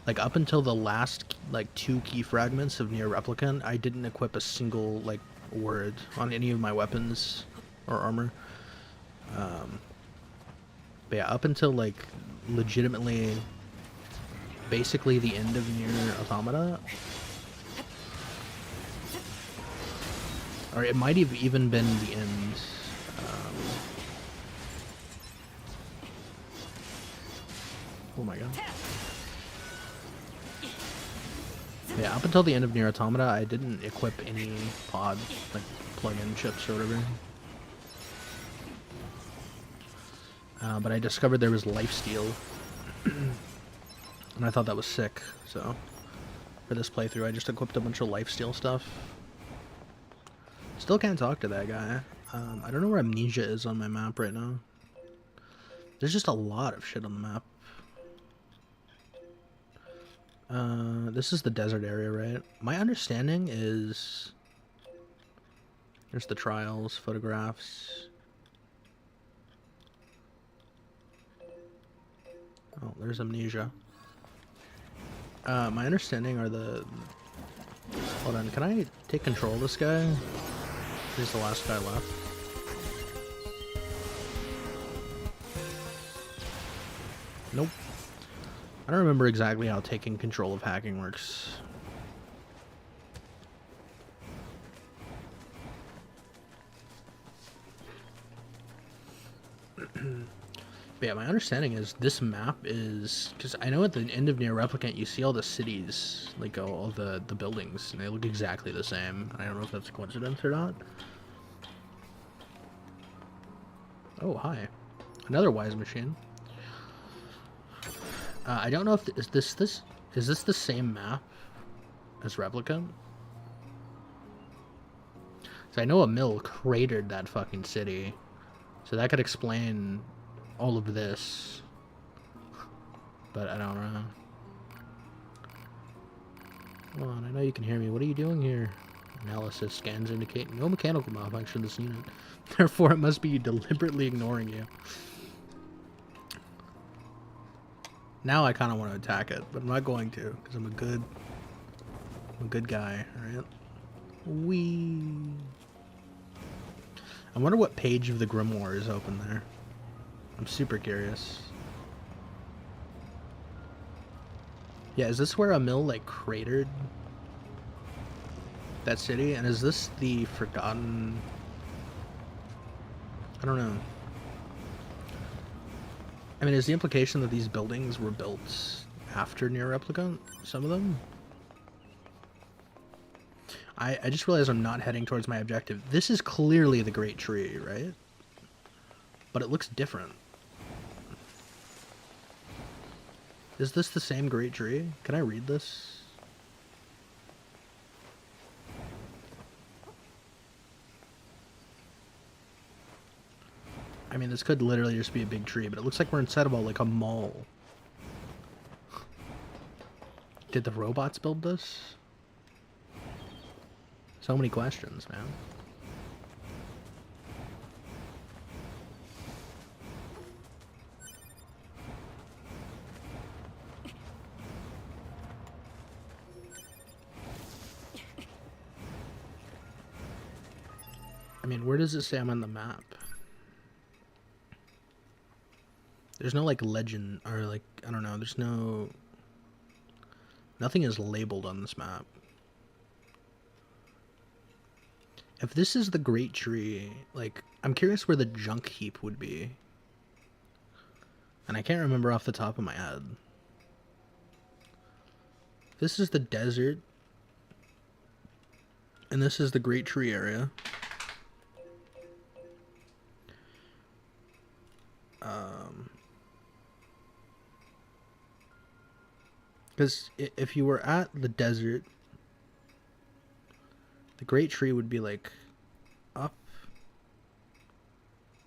Like, up until the last, like, 2 key fragments of Nier Replicant, I didn't equip a single, like, word on any of my weapons or armor. But yeah, up until, like, legitimately... basically the end of Nier Automata. Or it might have even been the end. Oh my god. Yeah, up until the end of Nier Automata, I didn't equip any pod, like, plug-in chips or whatever. But I discovered there was lifesteal. And I thought that was sick, so for this playthrough I just equipped a bunch of lifesteal stuff. Still can't talk to that guy. I don't know where Amnesia is on my map right now. There's just a lot of shit on the map. This is the desert area, right? My understanding is... There's the trials, photographs. Oh, there's Amnesia. My understanding are the... Hold on, can I take control of this guy? He's the last guy left. Nope. I don't remember exactly how taking control of hacking works. But yeah, my understanding is this map is... Because I know at the end of Nier Replicant you see all the cities, like all the buildings, and they look exactly the same. I don't know if that's a coincidence or not. Oh, hi. Another wise machine. I don't know if... Is this the same map as Replicant? So I know a mill cratered that fucking city. So that could explain all of this. But I don't know. Come on, I know you can hear me. What are you doing here? Analysis scans indicate no mechanical malfunction in this unit. Therefore, it must be deliberately ignoring you. Now I kind of want to attack it, but I'm not going to, because I'm a good guy, alright? Whee! I wonder what page of the Grimoire is open there. I'm super curious. Yeah, is this where a mill, like, cratered? that city? And is this the Forgotten... I don't know. I mean, is the implication that these buildings were built after Near Replicant? Some of them? I just realized I'm not heading towards my objective. This is clearly the Great Tree, right? But it looks different. Is this the same Great Tree? Can I read this? I mean, this could literally just be a big tree, but it looks like we're inside of like a mall. Did the robots build this? So many questions, man. I mean, where does it say I'm on the map? There's no, like, legend, or, like, I don't know, there's no... Nothing is labeled on this map. If this is the Great Tree, like, I'm curious where the junk heap would be. And I can't remember off the top of my head. This is the desert. And this is the Great Tree area. Because if you were at the desert, the Great Tree would be like up,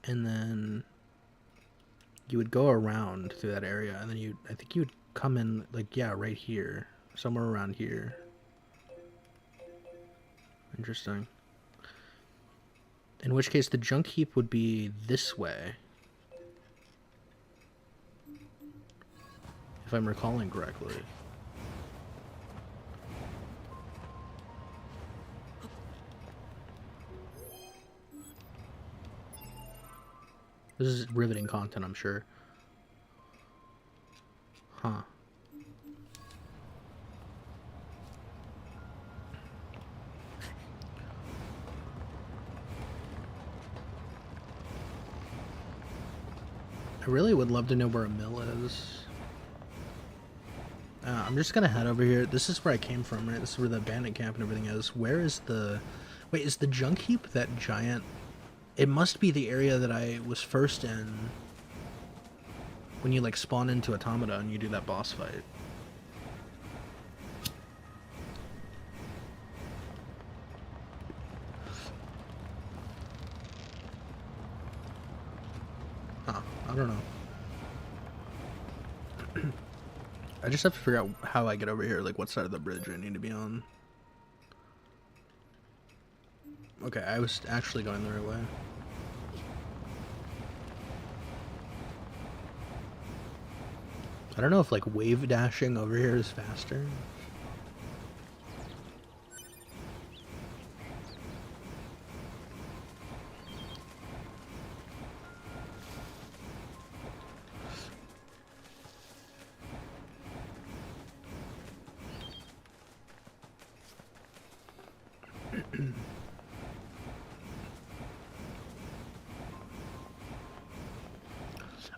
and then you would go around through that area, and then I think you would come in like, yeah, right here, somewhere around here. Interesting. In which case the junk heap would be this way, if I'm recalling correctly. This is riveting content, I'm sure. Huh. I really would love to know where a mill is. I'm just gonna head over here. This is where I came from, right? This is where the bandit camp and everything is. Where is the... Wait, is the junk heap that giant... It must be the area that I was first in when you, like, spawn into Automata and you do that boss fight. Huh, I don't know. I just have to figure out how I get over here, like what side of the bridge I need to be on. Okay, I was actually going the right way. I don't know if, like, wave dashing over here is faster.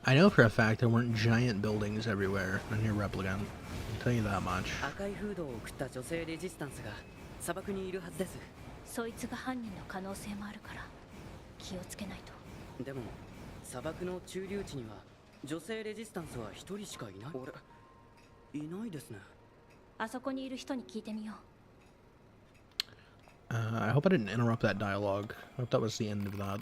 I know for a fact there weren't giant buildings everywhere near Replicant. I'll tell you that much. 赤いフードを送った女性レジスタンスが砂漠にいるはずです。そいつが犯人の可能性もあるから気をつけないと。でも砂漠の中流地には女性レジスタンスは一人しかいない。いないですね。あそこにいる人に聞いてみよう。I hope I didn't interrupt that dialogue. I hope that was the end of that.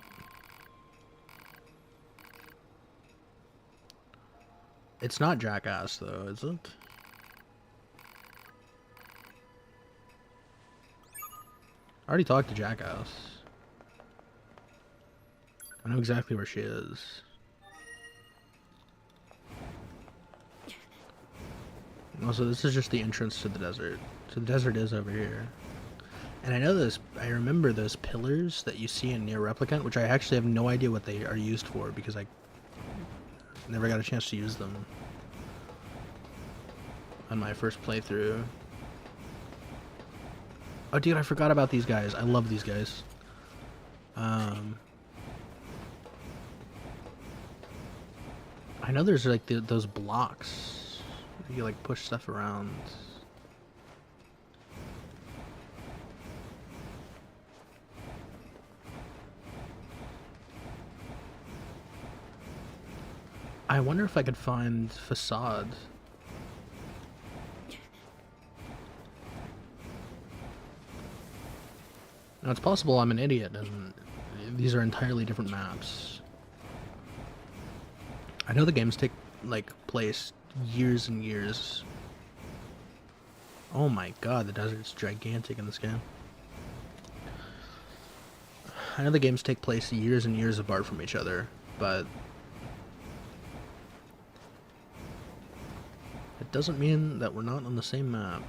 It's not Jackass, though, is it? I already talked to Jackass. I know exactly where she is. Also, this is just the entrance to the desert. So the desert is over here. And I know those, I remember those pillars that you see in Near Replicant, which I actually have no idea what they are used for because I never got a chance to use them on my first playthrough. Oh, dude, I forgot about these guys. I love these guys. I know there's like those blocks. You like push stuff around. I wonder if I could find Facade. Now, it's possible I'm an idiot and these are entirely different maps. I know the games take, like, place years and years. Oh my god, the desert's gigantic in this game. I know the games take place years and years apart from each other, but it doesn't mean that we're not on the same map.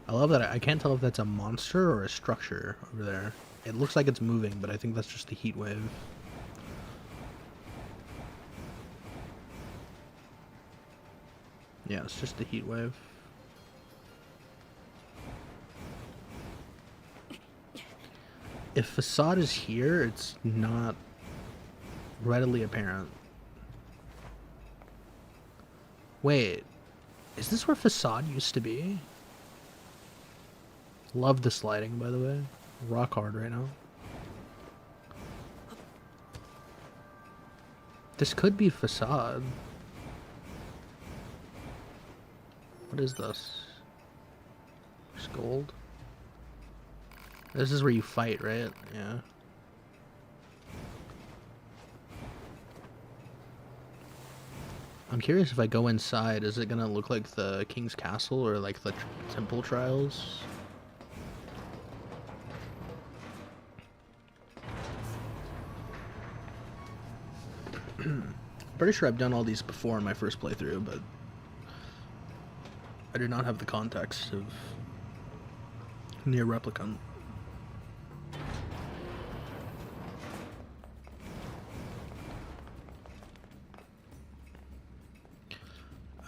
I love that. I can't tell if that's a monster or a structure over there. It looks like it's moving, but I think that's just the heat wave. Yeah, it's just the heat wave. If Facade is here, it's not readily apparent. Wait, is this where Facade used to be? Love the sliding, by the way. Rock hard right now. This could be Facade. What is this? It's gold. This is where you fight, right? Yeah. I'm curious if I go inside, is it gonna look like the King's Castle or like the Temple Trials? Pretty sure I've done all these before in my first playthrough, but I did not have the context of Nier Replicant.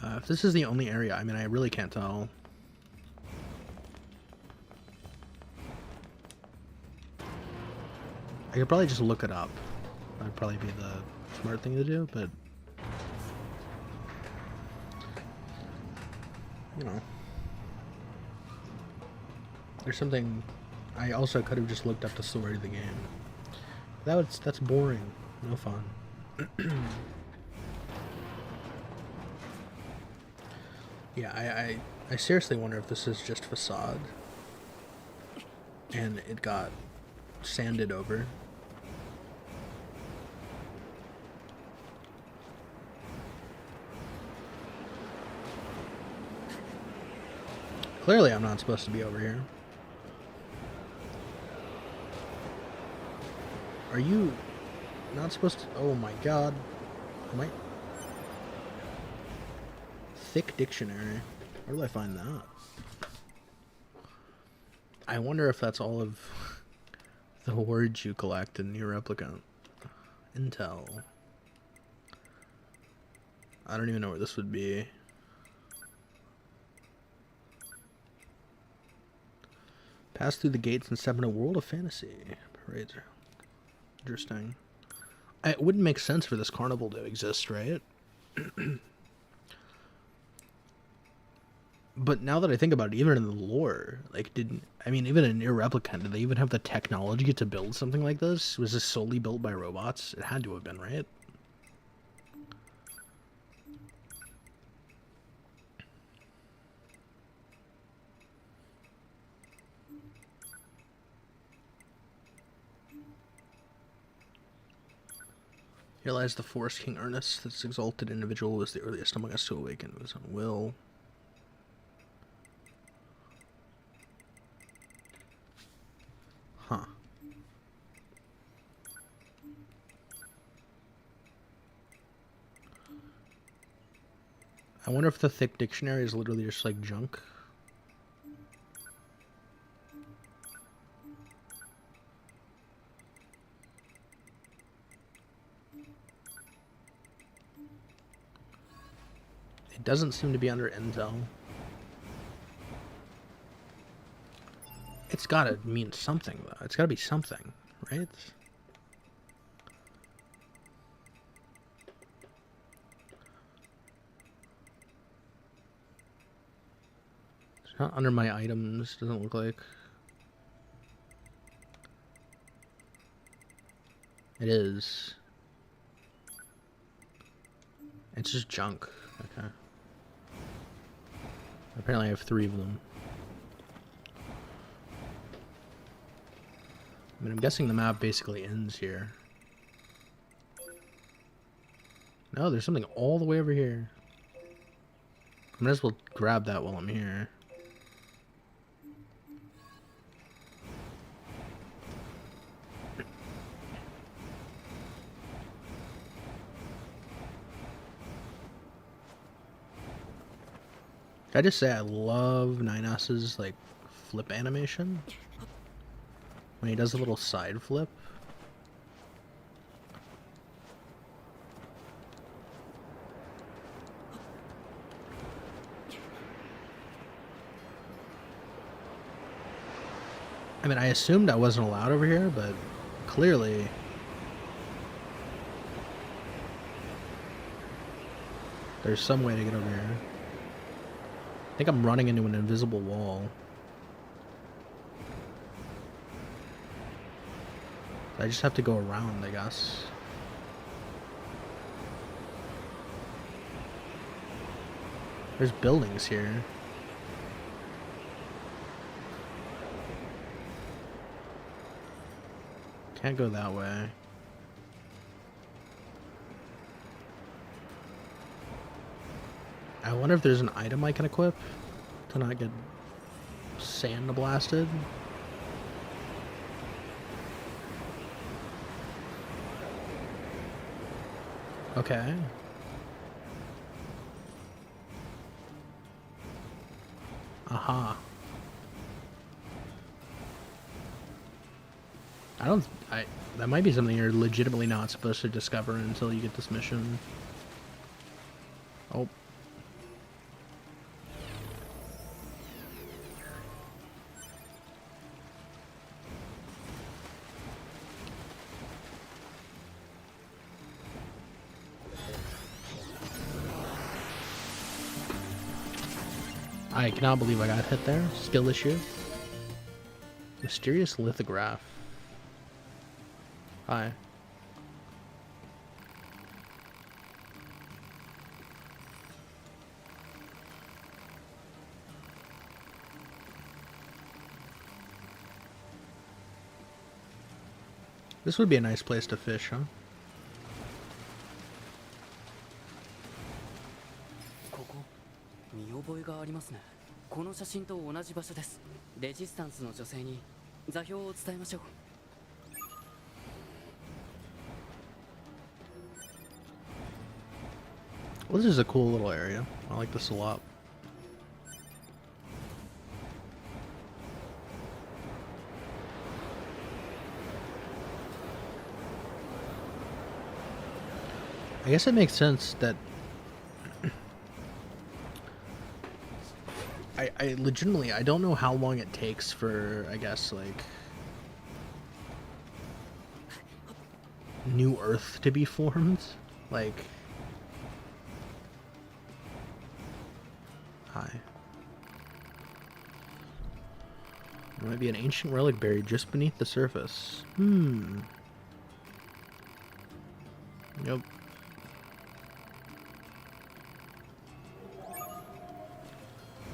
If this is the only area, I mean, I really can't tell. I could probably just look it up. That'd probably be the smart thing to do, but you know, there's something. I also could have just looked up the story of the game. That's boring. No fun. Yeah, I seriously wonder if this is just Facade and it got sanded over. Clearly I'm not supposed to be over here. Are you not supposed to? Oh my god. Am I? Thick dictionary. Where do I find that? I wonder if that's all of the words you collect in Nier Replicant. Intel. I don't even know where this would be. Pass through the gates and step in a world of fantasy. Parades are interesting. It wouldn't make sense for this carnival to exist, right? But now that I think about it, even in the lore, like, even in Nier Replicant, did they even have the technology to build something like this? Was this solely built by robots? It had to have been, right? Here lies the Forest King Ernest. This exalted individual was the earliest among us to awaken to his own will. Huh. I wonder if the thick dictionary is literally just like junk. It doesn't seem to be under intel. It's gotta mean something, though. It's gotta be something, right? It's not under my items, doesn't look like. It is. It's just junk. Okay. Apparently I have 3 of them. I mean, I'm guessing the map basically ends here. No, there's something all the way over here. I might as well grab that while I'm here. Can I just say I love 9S's like flip animation? When he does a little side flip. I mean, I assumed I wasn't allowed over here, but clearly there's some way to get over here. I think I'm running into an invisible wall. I just have to go around, I guess. There's buildings here. Can't go that way. I wonder if there's an item I can equip to not get sand blasted. Okay. Aha. That might be something you're legitimately not supposed to discover until you get this mission. Oh. I cannot believe I got hit there. Skill issue. Mysterious lithograph. Hi. This would be a nice place to fish, huh? ここ見覚えがありますね。この写真と同じ場所です。レジスタンスの女性に座標を伝えましょう。Well, this is a cool little area. I like this a lot. I guess it makes sense that I legitimately, I don't know how long it takes for, I guess, like, New Earth to be formed. Like, hi. There might be an ancient relic buried just beneath the surface. Yep.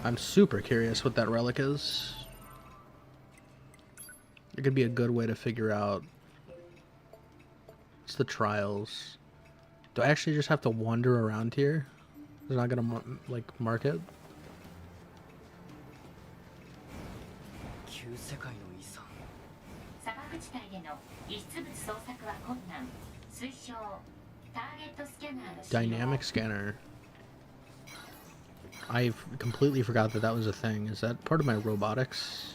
I'm super curious what that relic is. It could be a good way to figure out. It's the trials. Do I actually just have to wander around here? They're not gonna like mark it. 旧世界の遺産。砂漠地帯での遺失物捜索は困難。推奨ターゲットスキャナーの使用。 Dynamic scanner. I completely forgot that that was a thing. Is that part of my robotics?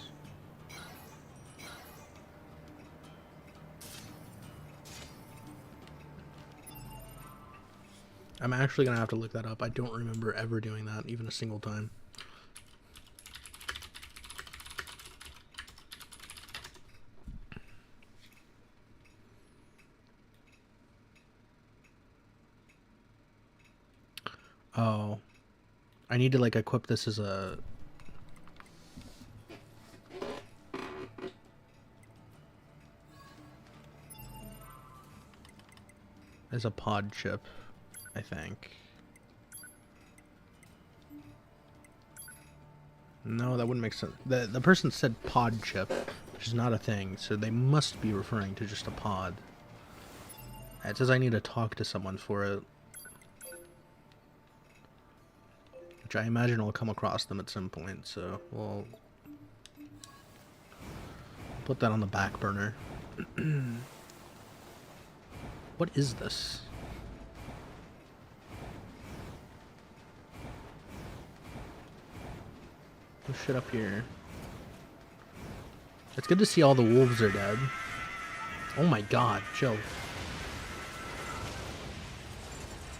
I'm actually gonna have to look that up. I don't remember ever doing that, even a single time. Oh. I need to, like, equip this as a... as a pod chip, I think. No, that wouldn't make sense. The person said pod chip, which is not a thing, so they must be referring to just a pod. It says I need to talk to someone for it. Which I imagine I'll come across them at some point, so we'll put that on the back burner. What is this? Oh shit up here. It's good to see all the wolves are dead. Oh my god, chill.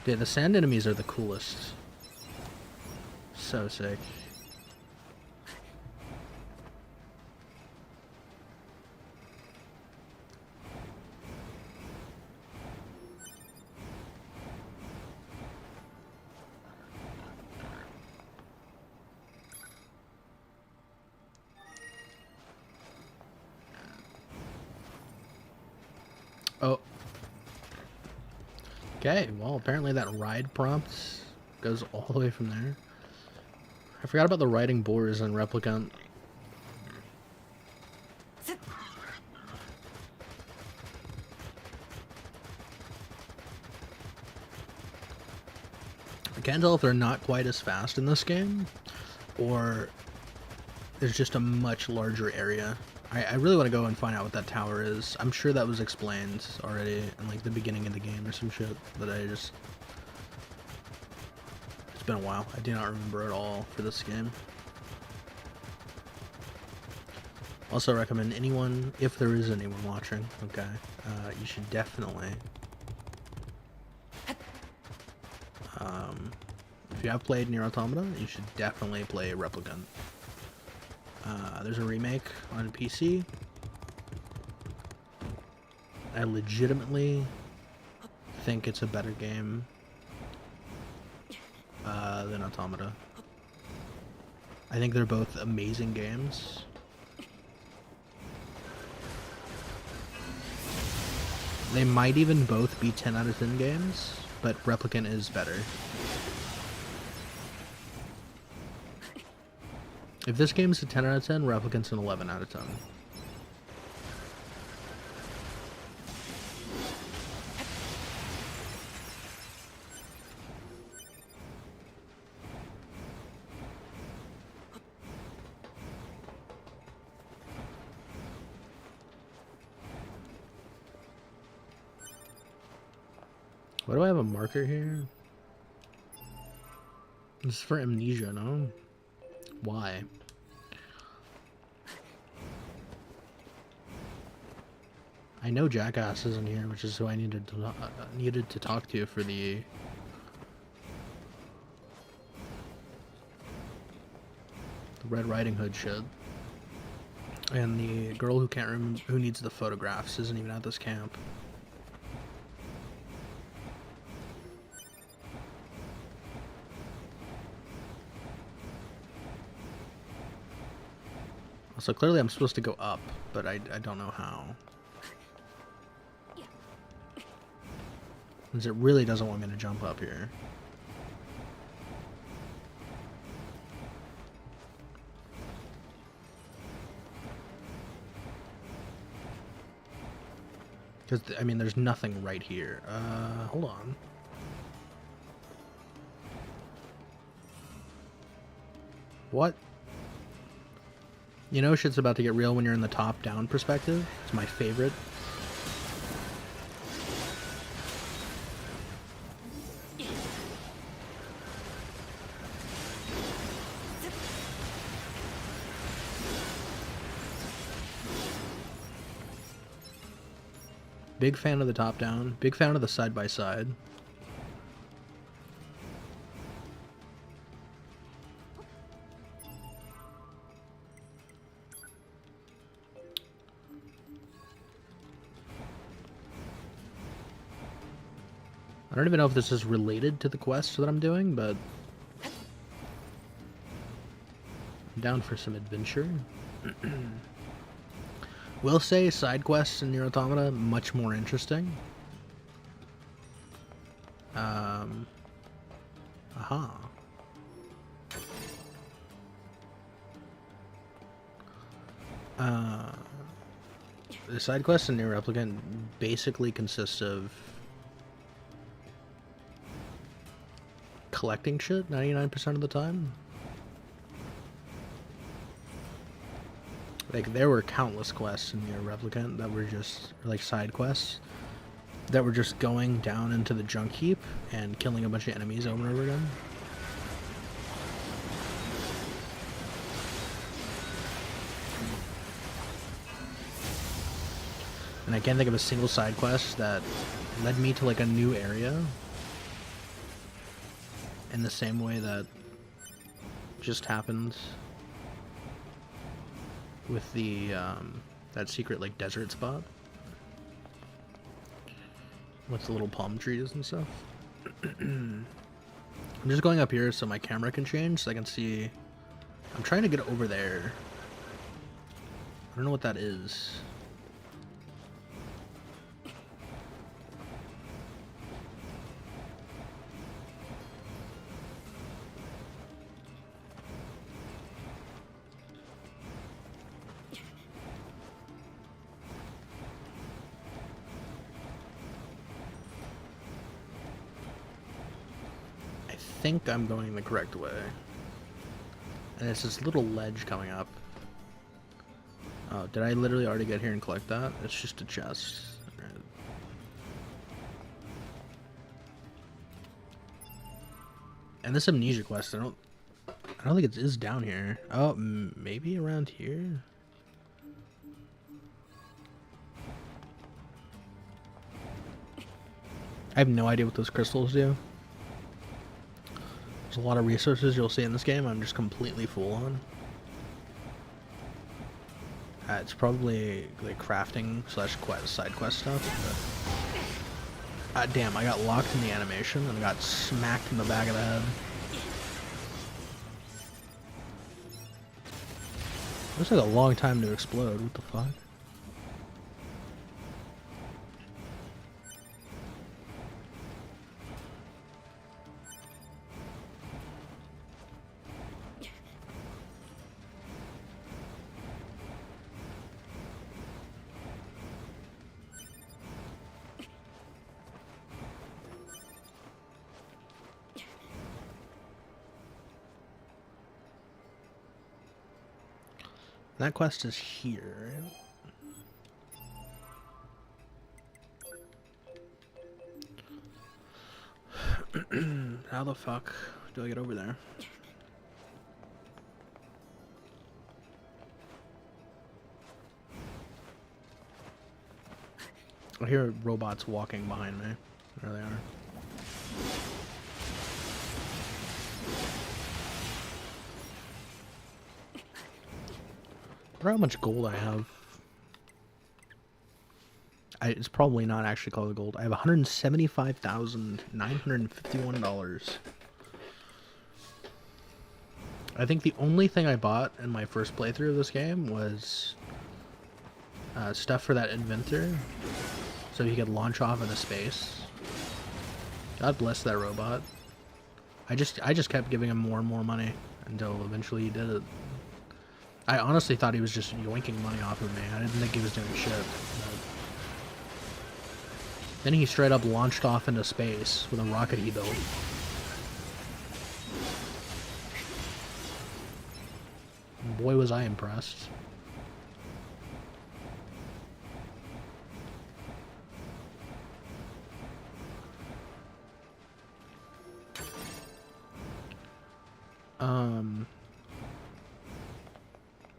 Dude, the sand enemies are the coolest. So sick. Oh. Okay, well, apparently that ride prompt goes all the way from there. I forgot about the riding boars and Replicant. I can't tell if they're not quite as fast in this game, or there's just a much larger area. I really want to go and find out what that tower is. I'm sure that was explained already in like the beginning of the game or some shit, but it's been a while. I do not remember at all for this game. Also recommend anyone, if there is anyone watching, okay, you should definitely, if you have played Nier Automata, you should definitely play Replicant. There's a remake on PC. I legitimately think it's a better game than Automata. I think they're both amazing games. They might even both be 10 out of 10 games, but Replicant is better. If this game's a 10 out of 10, Replicant's an 11 out of 10. Why do I have a marker here? This is for Amnesia, no? Why? I know Jackass isn't here, which is who I needed to talk to for the Red Riding Hood shit. And the girl who can't remember who needs the photographs isn't even at this camp. So clearly I'm supposed to go up, but I don't know how. Because it really doesn't want me to jump up here. Because, I mean, there's nothing right here. Hold on. What? You know shit's about to get real when you're in the top-down perspective. It's my favorite. Big fan of the top-down. Big fan of the side-by-side. don't even know if this is related to the quest that I'm doing, but I'm down for some adventure. Will say side quests in Nier Automata much more interesting. Aha. The side quests in Nier Replicant basically consist of collecting shit 99% of the time. Like, there were countless quests in Nier Replicant that were just, like, side quests that were just going down into the junk heap and killing a bunch of enemies over and over again. And I can't think of a single side quest that led me to, like, a new area in the same way that just happened with the, that secret, like, desert spot with the little palm trees and stuff. I'm just going up here so my camera can change so I can see. I'm trying to get over there. I don't know what that is. I think I'm going the correct way. And it's this little ledge coming up. Oh, did I literally already get here and collect that? It's just a chest. Right. And this amnesia quest, I don't think it is down here. Oh, maybe around here? I have no idea what those crystals do. There's a lot of resources you'll see in this game I'm just completely full on. It's probably like crafting slash side quest stuff. But damn, I got locked in the animation and got smacked in the back of the head. Looks like a long time to explode. What the fuck? That quest is here. How the fuck do I get over there? I hear robots walking behind me. There they are. I wonder how much gold I have. It's probably not actually called gold. I have $175,951. I think the only thing I bought in my first playthrough of this game was stuff for that inventor, so he could launch off into space. God bless that robot. I just kept giving him more and more money until eventually he did it. I honestly thought he was just yoinking money off of me. I didn't think he was doing shit. But then he straight up launched off into space with a rocket he built. Boy, was I impressed.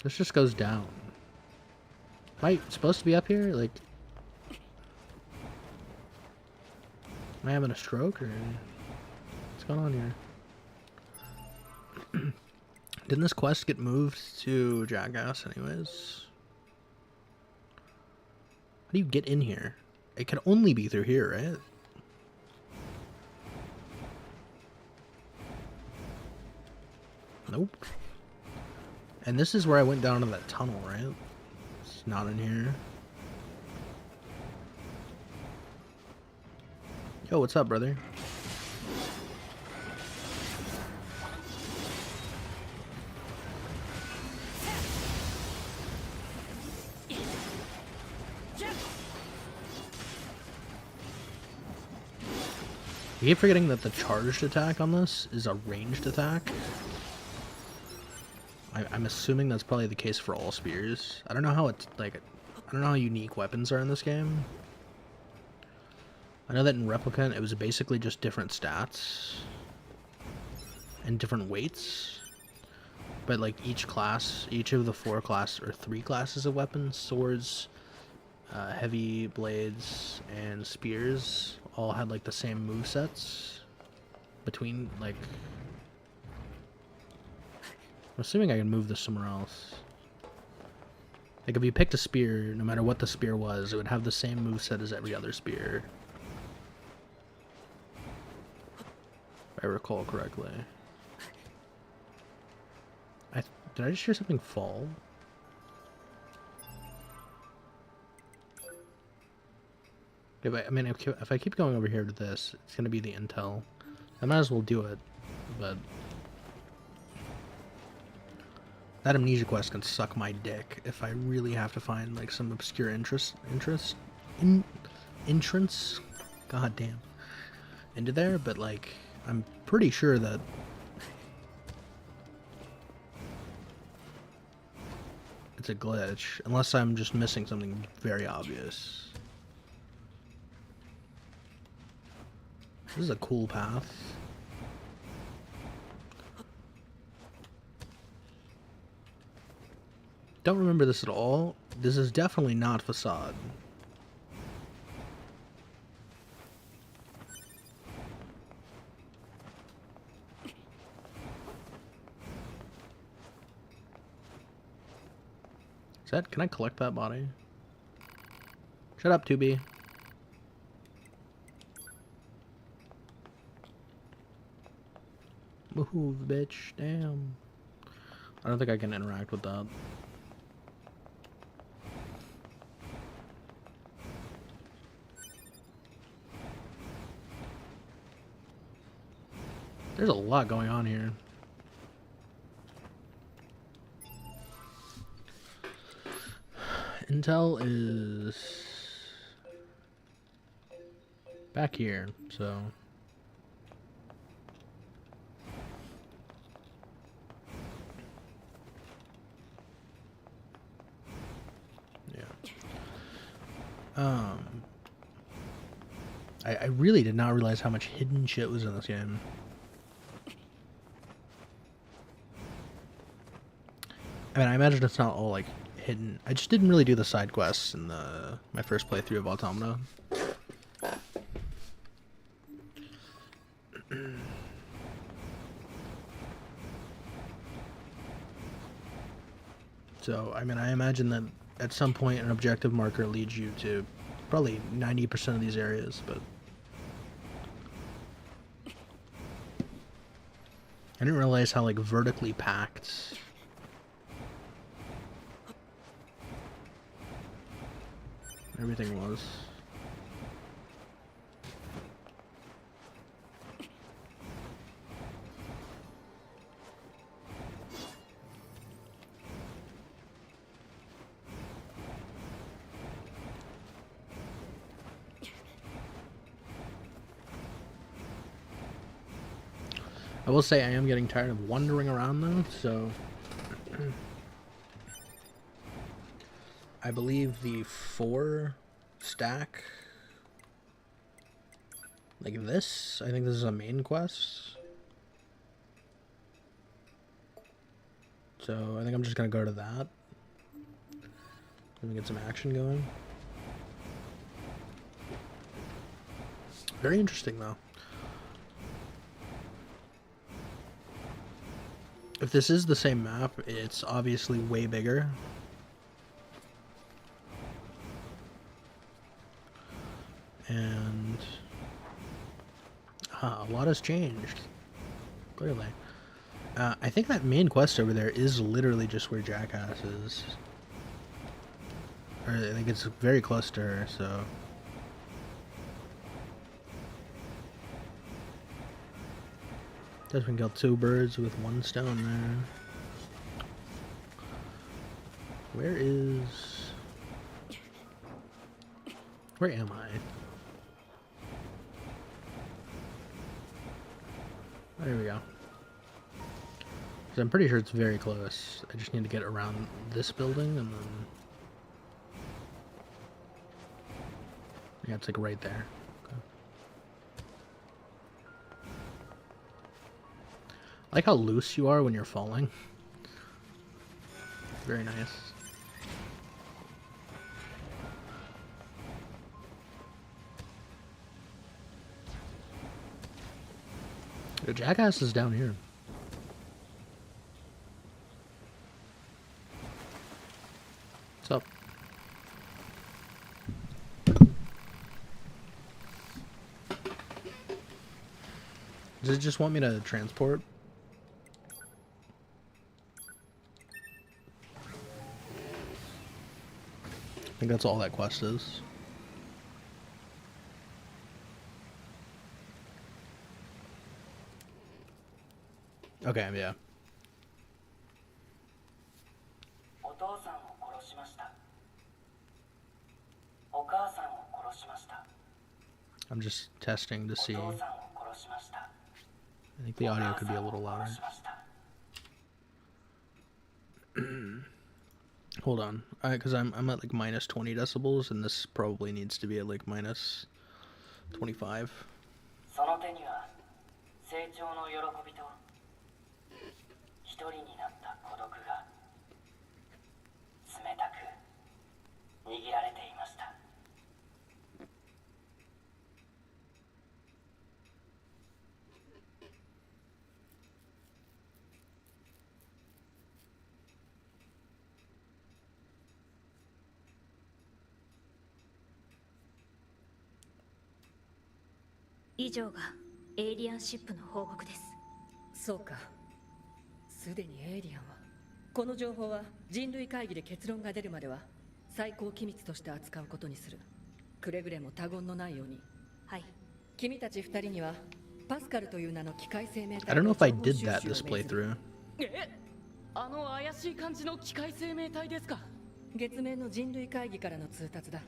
This just goes down. Am I supposed to be up here? Like, am I having a stroke or what's going on here? Didn't this quest get moved to Jackass anyways? How do you get in here? It can only be through here, right? Nope. And this is where I went down to that tunnel, right? It's not in here. Yo, what's up, brother? I keep forgetting that the charged attack on this is a ranged attack. I'm assuming that's probably the case for all spears. I don't know how it's like, I don't know how unique weapons are in this game. I know that in Replicant it was basically just different stats and different weights, but like each class, each of the 3 classes of weapons, swords, heavy blades, and spears all had like the same movesets between, like, I'm assuming I can move this somewhere else. Like if you picked a spear, no matter what the spear was, it would have the same moveset as every other spear. If I recall correctly. Did I just hear something fall? I mean, if I keep going over here to this, it's going to be the intel. I might as well do it, but that amnesia quest can suck my dick if I really have to find like some obscure entrance, god damn, into there. But like, I'm pretty sure that it's a glitch, unless I'm just missing something very obvious. This is a cool path. Don't remember this at all. This is definitely not Facade. Is that, can I collect that body? Shut up, 2B. Move, bitch. Damn. I don't think I can interact with that. There's a lot going on here. Intel is back here, so yeah. I really did not realize how much hidden shit was in this game. I mean, I imagine it's not all like hidden. I just didn't really do the side quests in my first playthrough of Automata. So, I mean, I imagine that at some point an objective marker leads you to probably 90% of these areas, but I didn't realize how like vertically packed everything was. I will say I am getting tired of wandering around though, so I believe the 4 stack like this, I think this is a main quest. So I think I'm just gonna go to that. Let me get some action going. Very interesting though. If this is the same map, it's obviously way bigger. And a lot has changed, clearly. I think that main quest over there is literally just where Jackass is. Or I think it's very close to her, so... Guess we can kill 2 birds with 1 stone there. Where is... Where am I? There we go. So I'm pretty sure it's very close. I just need to get around this building and then... Yeah, it's like right there. Okay. I like how loose you are when you're falling. Very nice. The Jackass is down here. What's up? Does it just want me to transport? I think that's all that quest is. Okay, yeah. お父さんを殺しました。お母さんを殺しました。 I'm just testing to see. お父さんを殺しました。 I think the audio could be a little louder. 殺しました。 Hold on, because I'm at like minus 20 decibels, and this probably needs to be at like minus 25. その手には成長の喜びと一人になった孤独が冷たく握られていました。 以上がエイリアンシップの報告です。そうか。すでにエイリアンはこの情報は人類会議で結論が出るまでは最高機密として扱うことにする。くれぐれも他言のないように。はい。君たち2人にはパスカルという名の機械生命 I don't know if I did that this playthrough. あの怪しい感じの機械生命体ですか？月面の人類会議からの通達だ。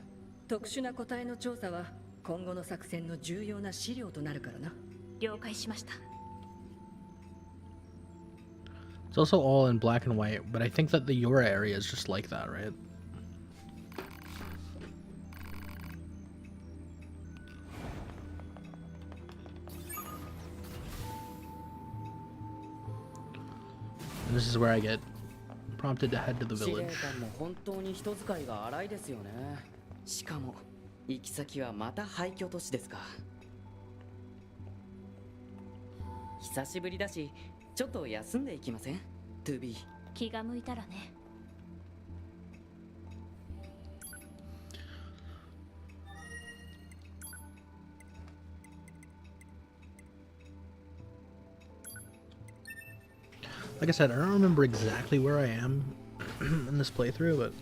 特殊な個体の調査は今後の作戦の重要な資料となるからな。了解しました。 It's also all in black and white, but I think that the Yora area is just like that, right? And this is where I get prompted to head to the 司令 village. 官も本当に人使いが荒いですよね。しかも行き先はまた廃墟都市ですか。久しぶりだしちょっと休んでいきません？ 2B 気が向いたらね。Like I said, I don't remember exactly where I am in this playthrough, but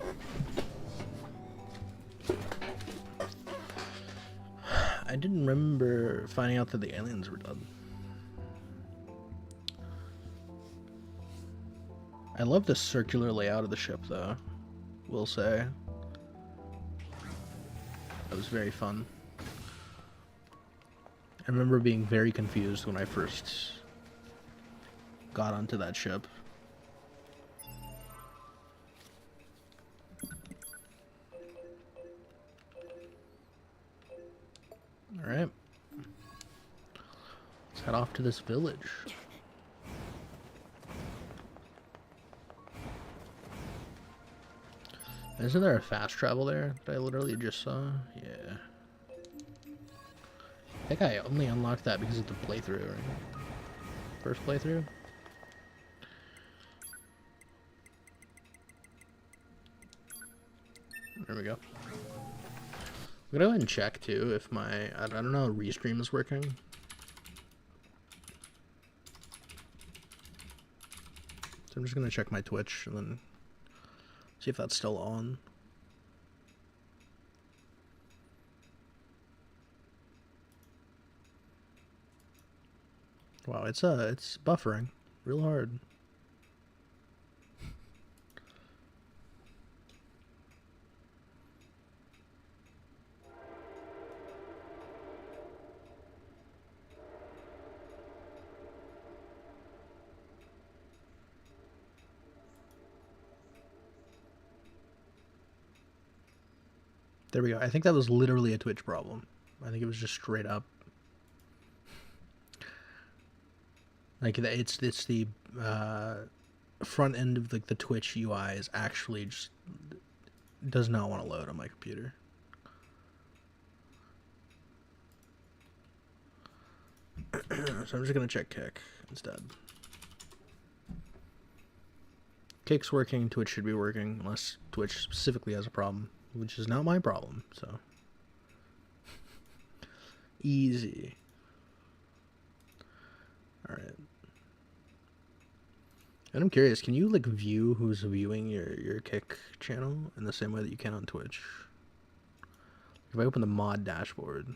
I didn't remember finding out that the aliens were done. I love the circular layout of the ship, though, will say. That was very fun. I remember being very confused when I first got onto that ship. Alright. Let's head off to this village. Isn't there a fast travel there that I literally just saw? Yeah. I think I only unlocked that because of the playthrough, right? First playthrough? There we go. I'm gonna go ahead and check too if my, I don't know, restream is working. I'm just gonna check my Twitch and then see if that's still on. Wow, it's buffering real hard. There we go. I think that was literally a Twitch problem. I think it was just straight up. Like it's the front end of the Twitch UI is actually just does not want to load on my computer. So I'm just gonna check Kick instead. Kick's working, Twitch should be working, unless Twitch specifically has a problem, which is not my problem, so. Easy. Alright. And I'm curious, can you like view who's viewing your Kick channel in the same way that you can on Twitch? If I open the mod dashboard.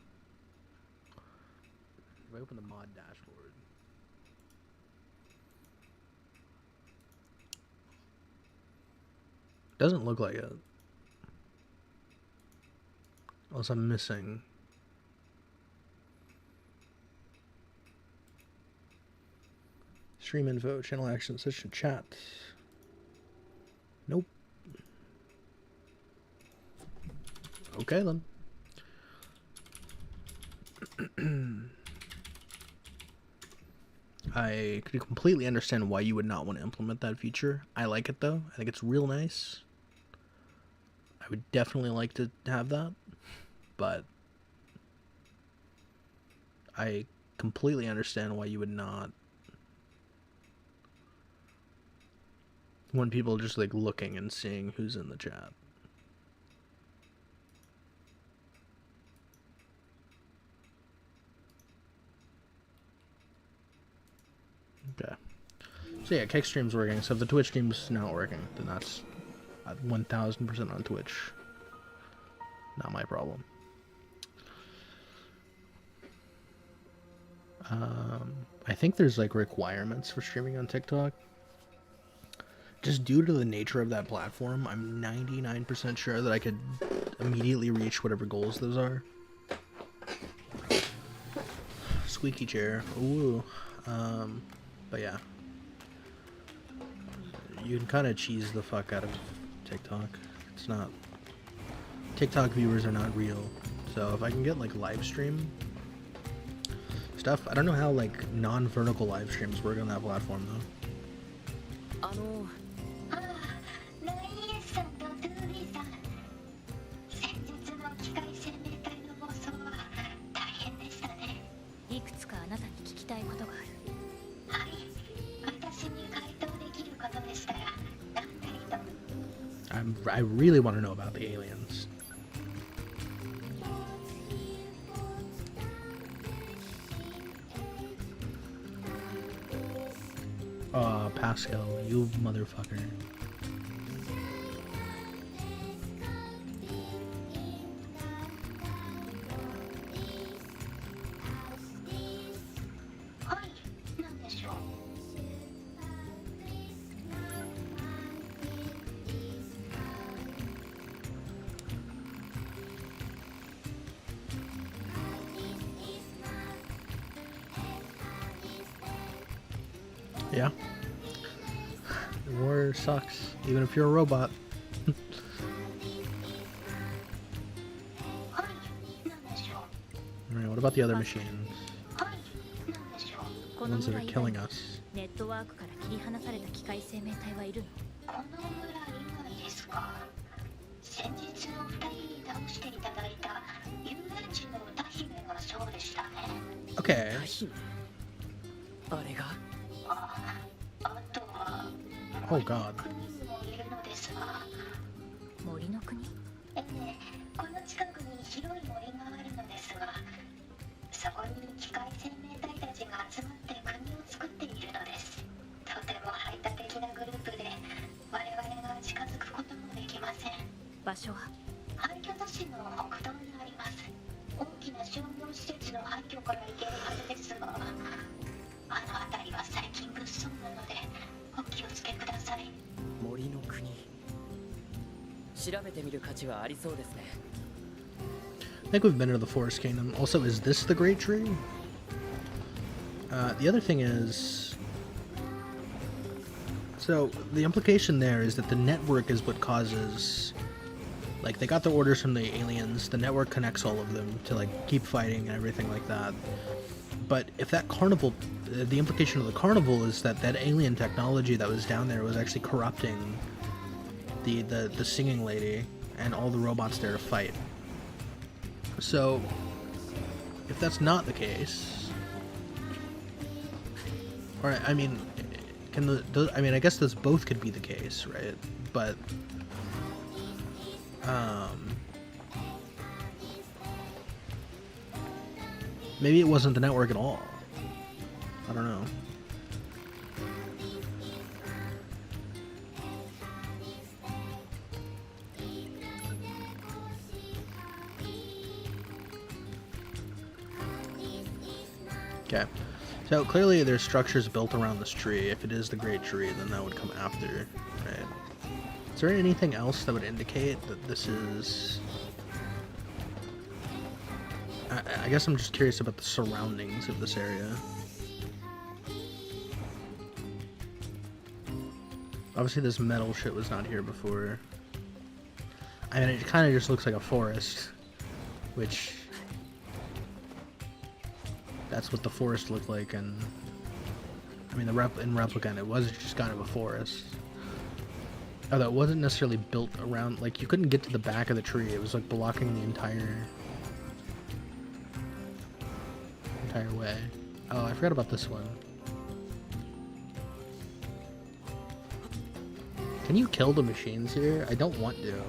Doesn't look like it. Unless I'm missing. Stream info, channel action, session chat. Nope. Okay then. I could completely understand why you would not want to implement that feature. I like it though. I think it's real nice. I would definitely like to have that, but I completely understand why you would not want people just like looking and seeing who's in the chat. Okay. So yeah, Kick stream's working. So if the Twitch stream's not working, then that's 1000% on Twitch. Not my problem. I think there's like requirements for streaming on TikTok. Just due to the nature of that platform, I'm 99% sure that I could immediately reach whatever goals those are. Squeaky chair. Ooh. But yeah. You can kind of cheese the fuck out of TikTok. It's not... TikTok viewers are not real. So if I can get like live stream stuff, I don't know how like non-vertical live streams work on that platform though. ああ、ノイエスさんとトゥービーさん、先日の機械生命体の暴走は大変でしたね。いくつかあなたに聞きたいことがある。はい、私に回答できることでしたら何なりと。I really want to know about the aliens. Pascal, you motherfucker. Yeah. War sucks, even if you're a robot. Alright, what about the other machines? The ones that are killing us. ネットワークから切り離された機械生命体はいるの？この村以外ですか。先日お二人に倒していただいた遊園地の歌姫がそうでしたね。Okay. あれが？あとは Oh god. もいるのですが。森の国？この近くに広い森があるのですが、そこに機械生命体たちが集まって国を作っているのです。とても排他的なグループで我々が近づくこともできません。場所は廃墟都市の北東にあります。大きな商業施設の廃墟から行けるはずですが、あの辺りは最近物騒なのでお気をつけください。森の国、調べてみる価値はありそうですね。 I think we've been to the Forest Kingdom. Also, is this the Great Tree? The other thing is... So, the implication there is that the network is what causes... Like, they got the orders from the aliens, the network connects all of them to, like, keep fighting and everything like that. But if that carnival... The implication of the carnival is that that alien technology that was down there was actually corrupting the singing lady and all the robots there to fight. So, if that's not the case, or I mean, I guess those both could be the case, right? But, maybe it wasn't the network at all. I don't know. Okay, so clearly there's structures built around this tree. If it is the Great Tree, then that would come after, right? Is there anything else that would indicate that this is... I guess I'm just curious about the surroundings of this area. Obviously this metal shit was not here before. I mean, it kind of just looks like a forest, which... That's what the forest looked like, and I mean, in Replicant, it was just kind of a forest. Although it wasn't necessarily built around, like, you couldn't get to the back of the tree. It was like blocking the entire way. Oh, I forgot about this one. Can you kill the machines here? I don't want to.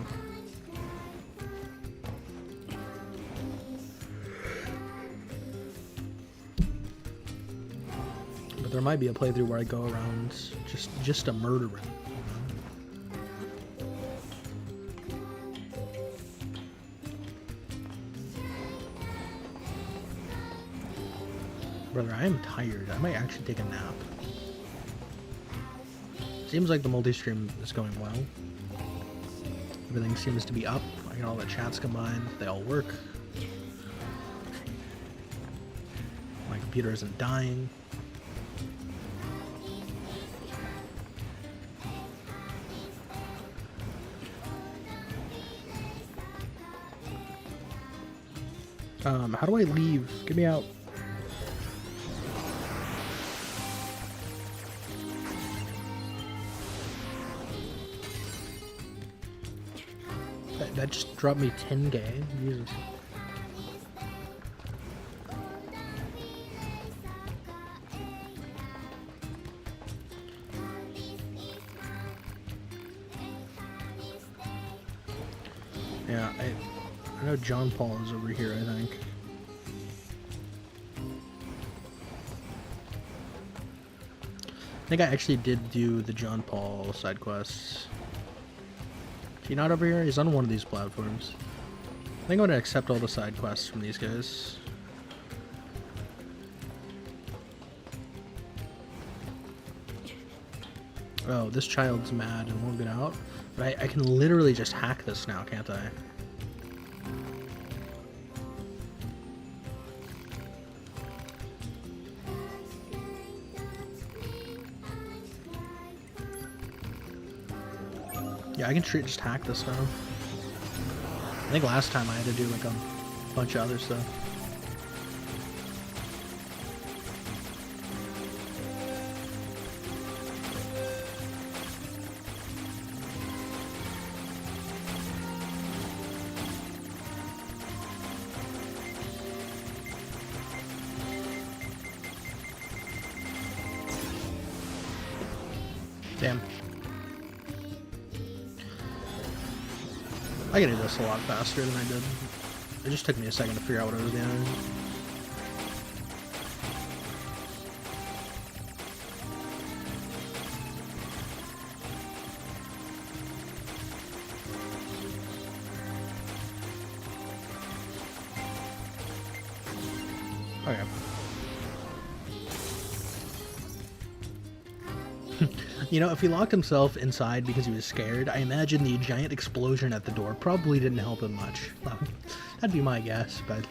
There might be a playthrough where I go around just a murdering. Brother, I am tired. I might actually take a nap. Seems like the multi-stream is going well. Everything seems to be up. I got all the chats combined. They all work. My computer isn't dying. How do I leave? Get me out. That just dropped me 10k. Jesus. Yeah, I know John Paul is over here, I think. I think I actually did do the John Paul side quests. Is he not over here? He's on one of these platforms. I think I'm gonna accept all the side quests from these guys. Oh, this child's mad and won't get out. But I can literally just hack this now, can't I? Yeah, I can just hack this now. I think last time I had to do like a bunch of other stuff. Damn. I can do this a lot faster than I did. It just took me a second to figure out what I was doing. Okay. You know, if he locked himself inside because he was scared, I imagine the giant explosion at the door probably didn't help him much. That'd be my guess, but...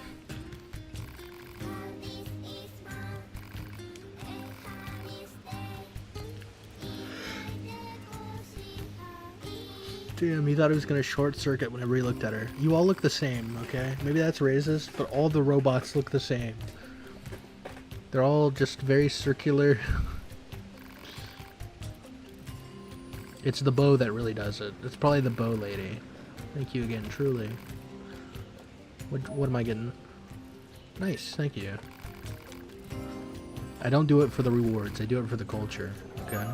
Damn, he thought he was gonna short circuit whenever he looked at her. You all look the same, okay? Maybe that's racist, but all the robots look the same. They're all just very circular. It's the bow that really does it. It's probably the bow lady. Thank you again, truly. What am I getting? Nice, thank you. I don't do it for the rewards, I do it for the culture, okay?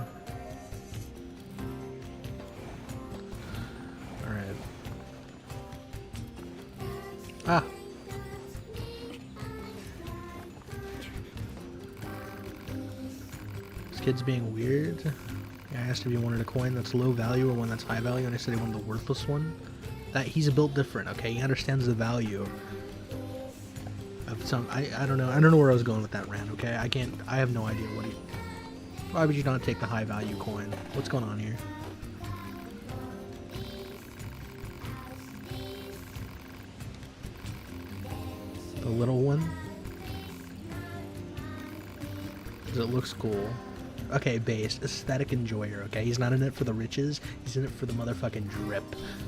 Alright. Ah! This kid's being weird. I asked if he wanted a coin that's low value or one that's high value, and I said he wanted the worthless one. That he's built different, okay? He understands the value of some. I don't know. I don't know where I was going with that rant, okay? I have no idea what he. Why would you not take the high value coin? What's going on here? The little one? Because it looks cool. Okay, based. Aesthetic enjoyer, okay? He's not in it for the riches. He's in it for the motherfucking drip.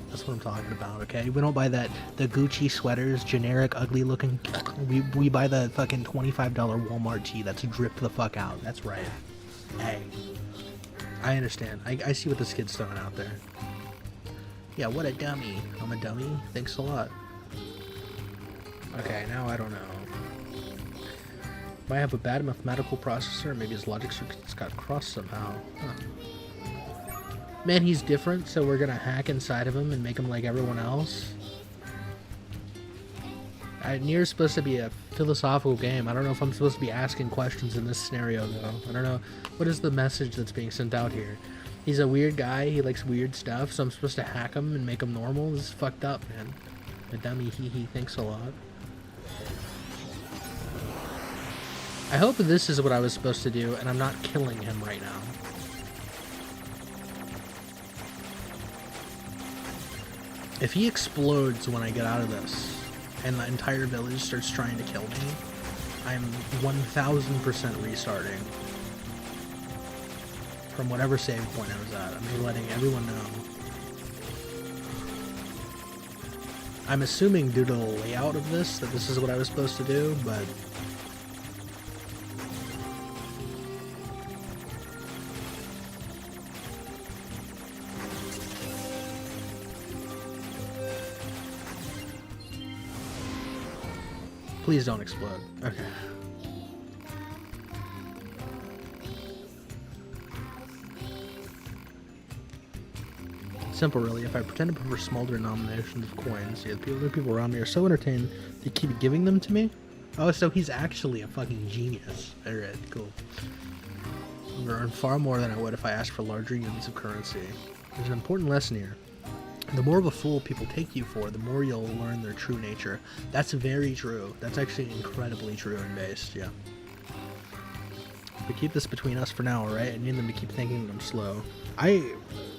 That's what I'm talking about, okay? We don't buy the Gucci sweaters, generic, ugly looking. We buy the fucking $25 Walmart tee that's drip the fuck out. That's right. Hey. I understand. I see what this kid's throwing out there. Yeah, what a dummy. I'm a dummy? Thanks a lot. Okay, now I don't know. Might have a bad mathematical processor, maybe his logic circuits got crossed somehow. Huh. Man, he's different, so we're gonna hack inside of him and make him like everyone else. Nier's supposed to be a philosophical game. I don't know if I'm supposed to be asking questions in this scenario, though. I don't know. What is the message that's being sent out here? He's a weird guy, he likes weird stuff, so I'm supposed to hack him and make him normal? This is fucked up, man. A dummy, hee, thanks a lot. I hope this is what I was supposed to do, and I'm not killing him right now. If he explodes when I get out of this, and the entire village starts trying to kill me, I'm 1000% restarting. From whatever save point I was at. I'm just letting everyone know. I'm assuming due to the layout of this, that this is what I was supposed to do, but... Please don't explode. Okay. Simple, really. If I pretend to prefer small denominations of coins, yeah, the other people around me are so entertained they keep giving them to me. Oh, so he's actually a fucking genius. Alright, cool. I'm gonna earn far more than I would if I asked for larger units of currency. There's an important lesson here. The more of a fool people take you for, the more you'll learn their true nature. That's very true. That's actually incredibly true and based, yeah. We keep this between us for now, right? I need them to keep thinking that I'm slow.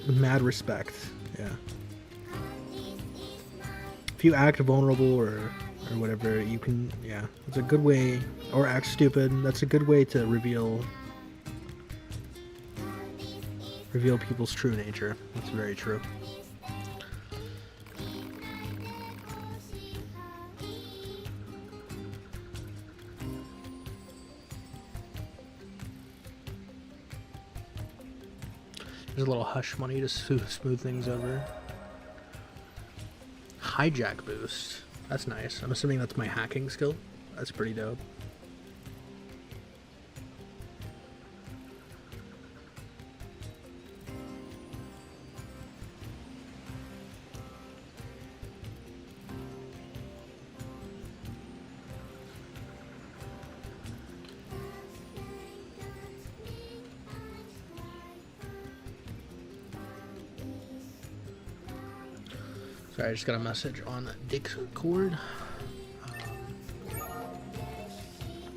Mad respect, yeah. If you act vulnerable or whatever, you can, yeah. It's a good way, or act stupid, that's a good way to reveal people's true nature. That's very true. There's a little hush money to smooth things over. Hijack boost. That's nice. I'm assuming that's my hacking skill. That's pretty dope. Sorry, I just got a message on Discord.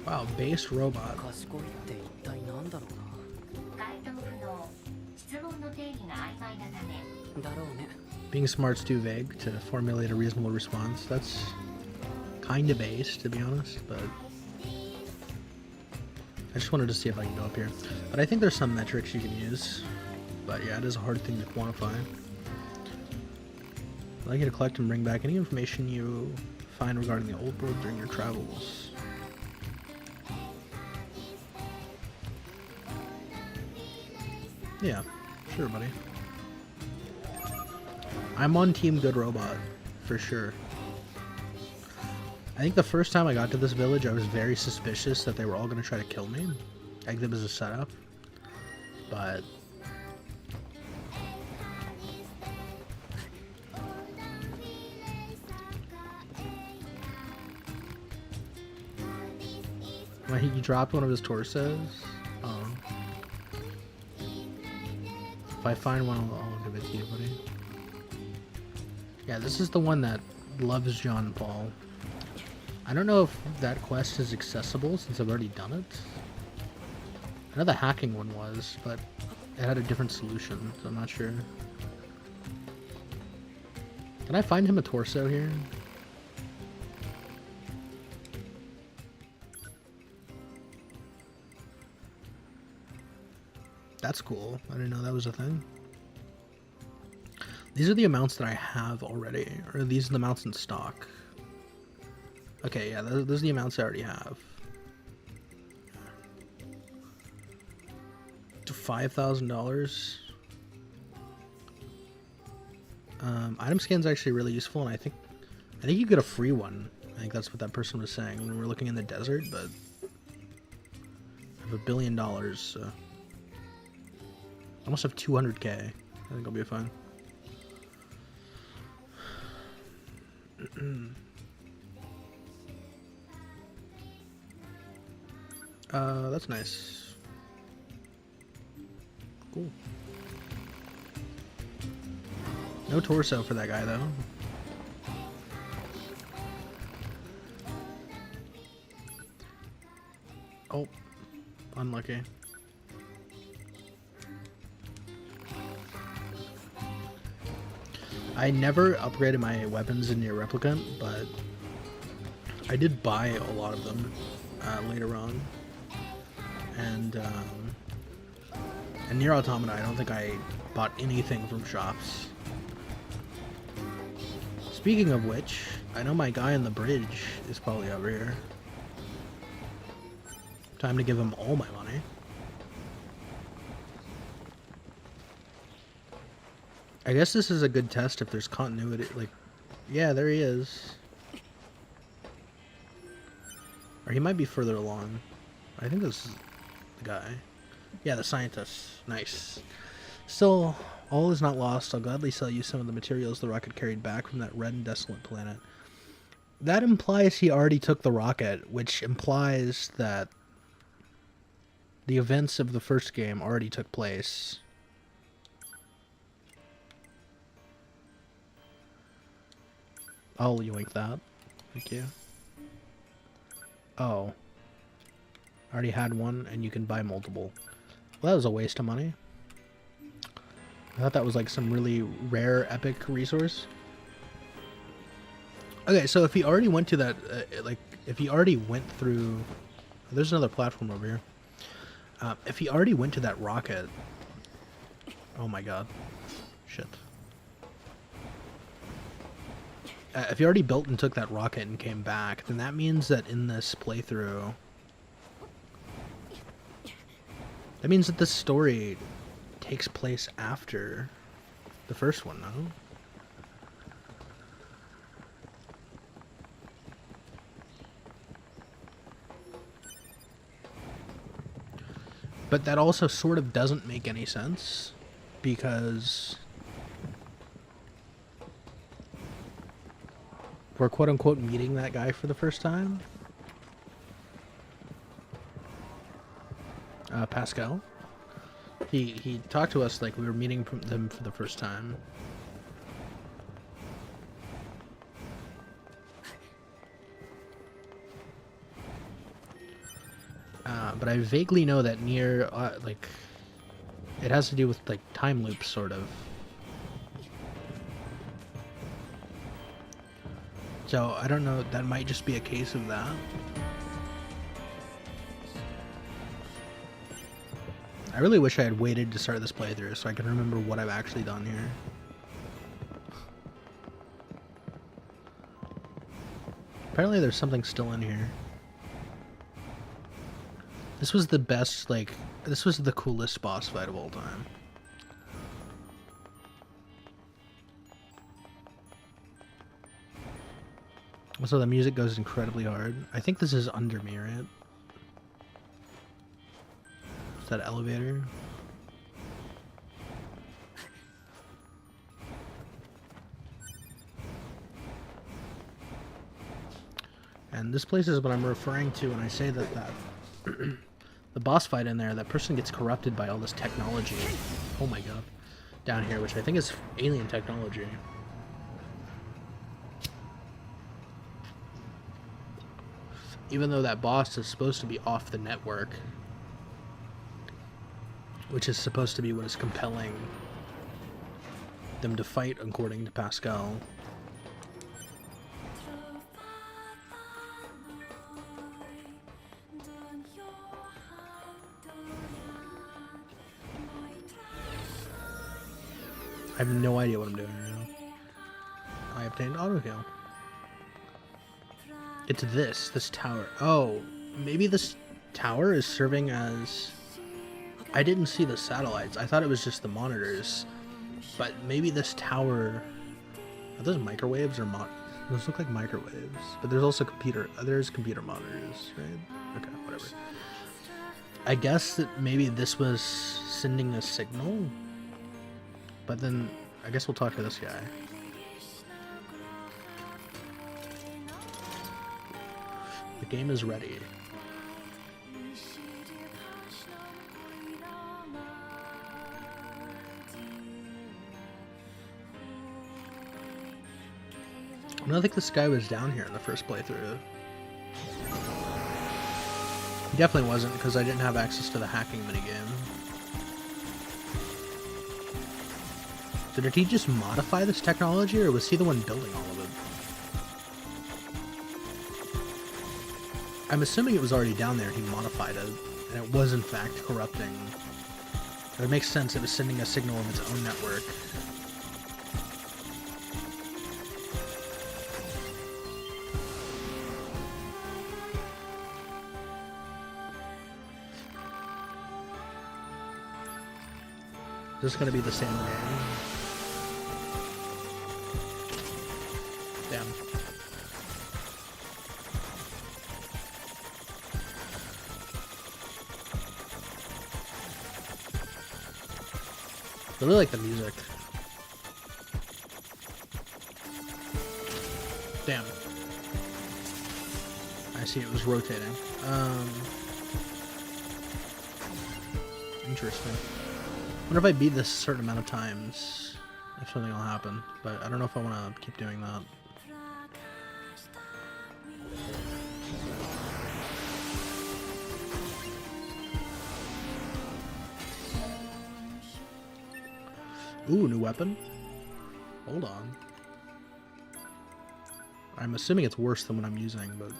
Wow, base robot. 賢いって一体なんだろう回答不能。質問の定義が曖昧なため。な。だろうね。 Being smart's too vague to formulate a reasonable response. That's kind of base, to be honest, but I just wanted to see if I can go up here. But I think there's some metrics you can use. But yeah, it is a hard thing to quantify. I'd like you to collect and bring back any information you find regarding the old world during your travels. Yeah, sure, buddy. I'm on Team Good Robot, for sure. I think the first time I got to this village, I was very suspicious that they were all going to try to kill me. I think it was a setup. But... when he dropped one of his torsos. Oh. If I find one, I'll give it to you, buddy. Yeah, this is the one that loves John Paul. I don't know if that quest is accessible since I've already done it. I know the hacking one was, but it had a different solution, so I'm not sure. Can I find him a torso here? That's cool. I didn't know that was a thing. These are the amounts that I have already, or these are the amounts in stock. Okay, yeah, those are the amounts I already have. To $5,000. Item scan's actually really useful, and I think you get a free one. I think that's what that person was saying when we were looking in the desert, but I have $1 billion, so I almost have 200k. I think I'll be fine. That's nice. Cool. No torso for that guy, though. Oh, unlucky. I never upgraded my weapons in Nier Replicant, but I did buy a lot of them later on. And Nier Automata, I don't think I bought anything from shops. Speaking of which, I know my guy on the bridge is probably over here. Time to give him all my money. I guess this is a good test if there's continuity. Like, yeah, there he is. Or he might be further along. I think this is the guy. Yeah, the scientist. Nice. Still, all is not lost. I'll gladly sell you some of the materials the rocket carried back from that red and desolate planet. That implies he already took the rocket, which implies that the events of the first game already took place. I'll yoink that. Thank you. Oh. I already had one, and you can buy multiple. Well, that was a waste of money. I thought that was like some really rare, epic resource. Okay, so if he already went to that, if he already went through... There's another platform over here. If he already went to that rocket... Oh my god. Shit. If he already built and took that rocket and came back, then that means that in this playthrough... That means that this story takes place after the first one, no? But that also sort of doesn't make any sense, because we're quote-unquote meeting that guy for the first time. Pascal. He talked to us like we were meeting them for the first time. but I vaguely know that Nier, like, it has to do with, like, time loops, sort of. So, I don't know, that might just be a case of that. I really wish I had waited to start this playthrough so I can remember what I've actually done here. Apparently there's something still in here. This was the best, like, this was the coolest boss fight of all time. Also, the music goes incredibly hard. I think this is under me, right? Is that elevator? And this place is what I'm referring to when I say that the boss fight in there, that person gets corrupted by all this technology. Oh my god. Down here, which I think is alien technology. Even though that boss is supposed to be off the network, which is supposed to be what is compelling them to fight according to Pascal. I have no idea what I'm doing right now. I obtained auto heal. It's this tower. Oh, maybe this tower is serving as... I didn't see the satellites. I thought it was just the monitors. But maybe this tower... Are those microwaves or those look like microwaves. But there's also there's computer monitors, right? Okay, whatever. I guess that maybe this was sending a signal. But then, I guess we'll talk to this guy. The game is ready. I don't think this guy was down here in the first playthrough. He definitely wasn't, because I didn't have access to the hacking minigame. So did he just modify this technology, or was he the one building all of it? I'm assuming it was already down there, he modified it, and it was in fact corrupting. It makes sense, it was sending a signal of its own network. Is this gonna be the same game? Damn. Really like the music. Damn. I see it was rotating. Interesting. I wonder if I beat this a certain amount of times, if something will happen, but I don't know if I want to keep doing that. Ooh, new weapon? Hold on. I'm assuming it's worse than what I'm using, but...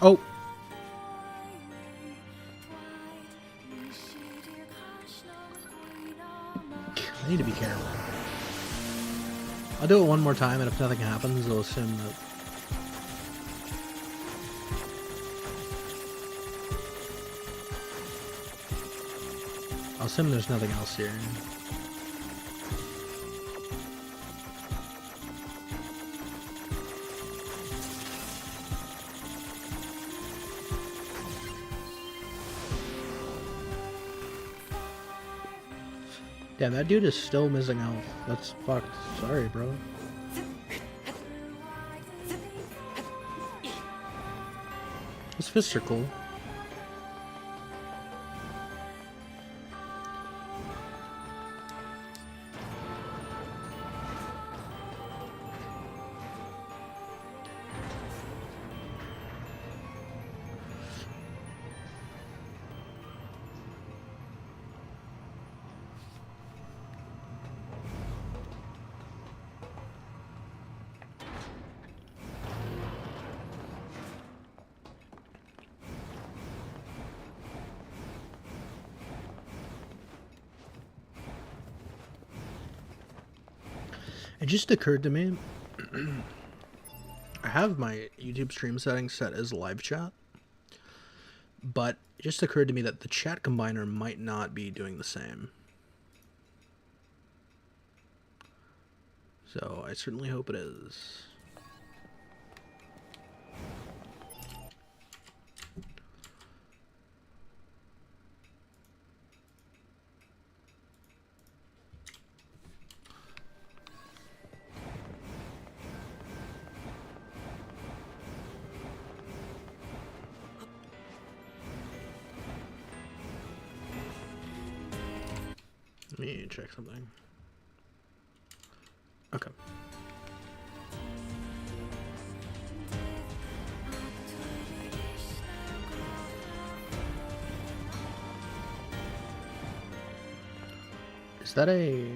Oh! I need to be careful. I'll do it one more time, and if nothing happens, I'll assume that... I'll assume there's nothing else here. Damn, that dude is still missing health. That's fucked. Sorry, bro. His fists are cool. It just occurred to me, I have my YouTube stream settings set as live chat, but it just occurred to me that the chat combiner might not be doing the same. So I certainly hope it is. Let me check something. Okay. Is that a...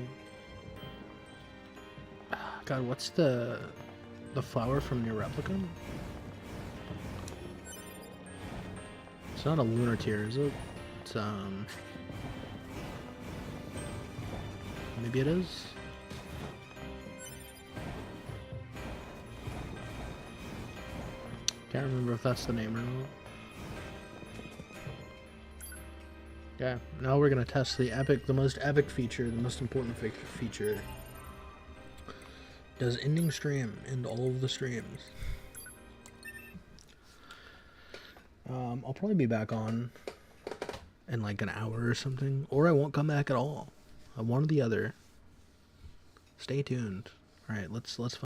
God, what's the flower from Near Replicant? It's not a lunar tear, is it? It's maybe it is? Can't remember if that's the name or not. Yeah, now we're gonna test the most epic feature, the most important feature. Does ending stream end all of the streams? I'll probably be back on in like an hour or something, or I won't come back at all. One or the other. Stay tuned. All right, let's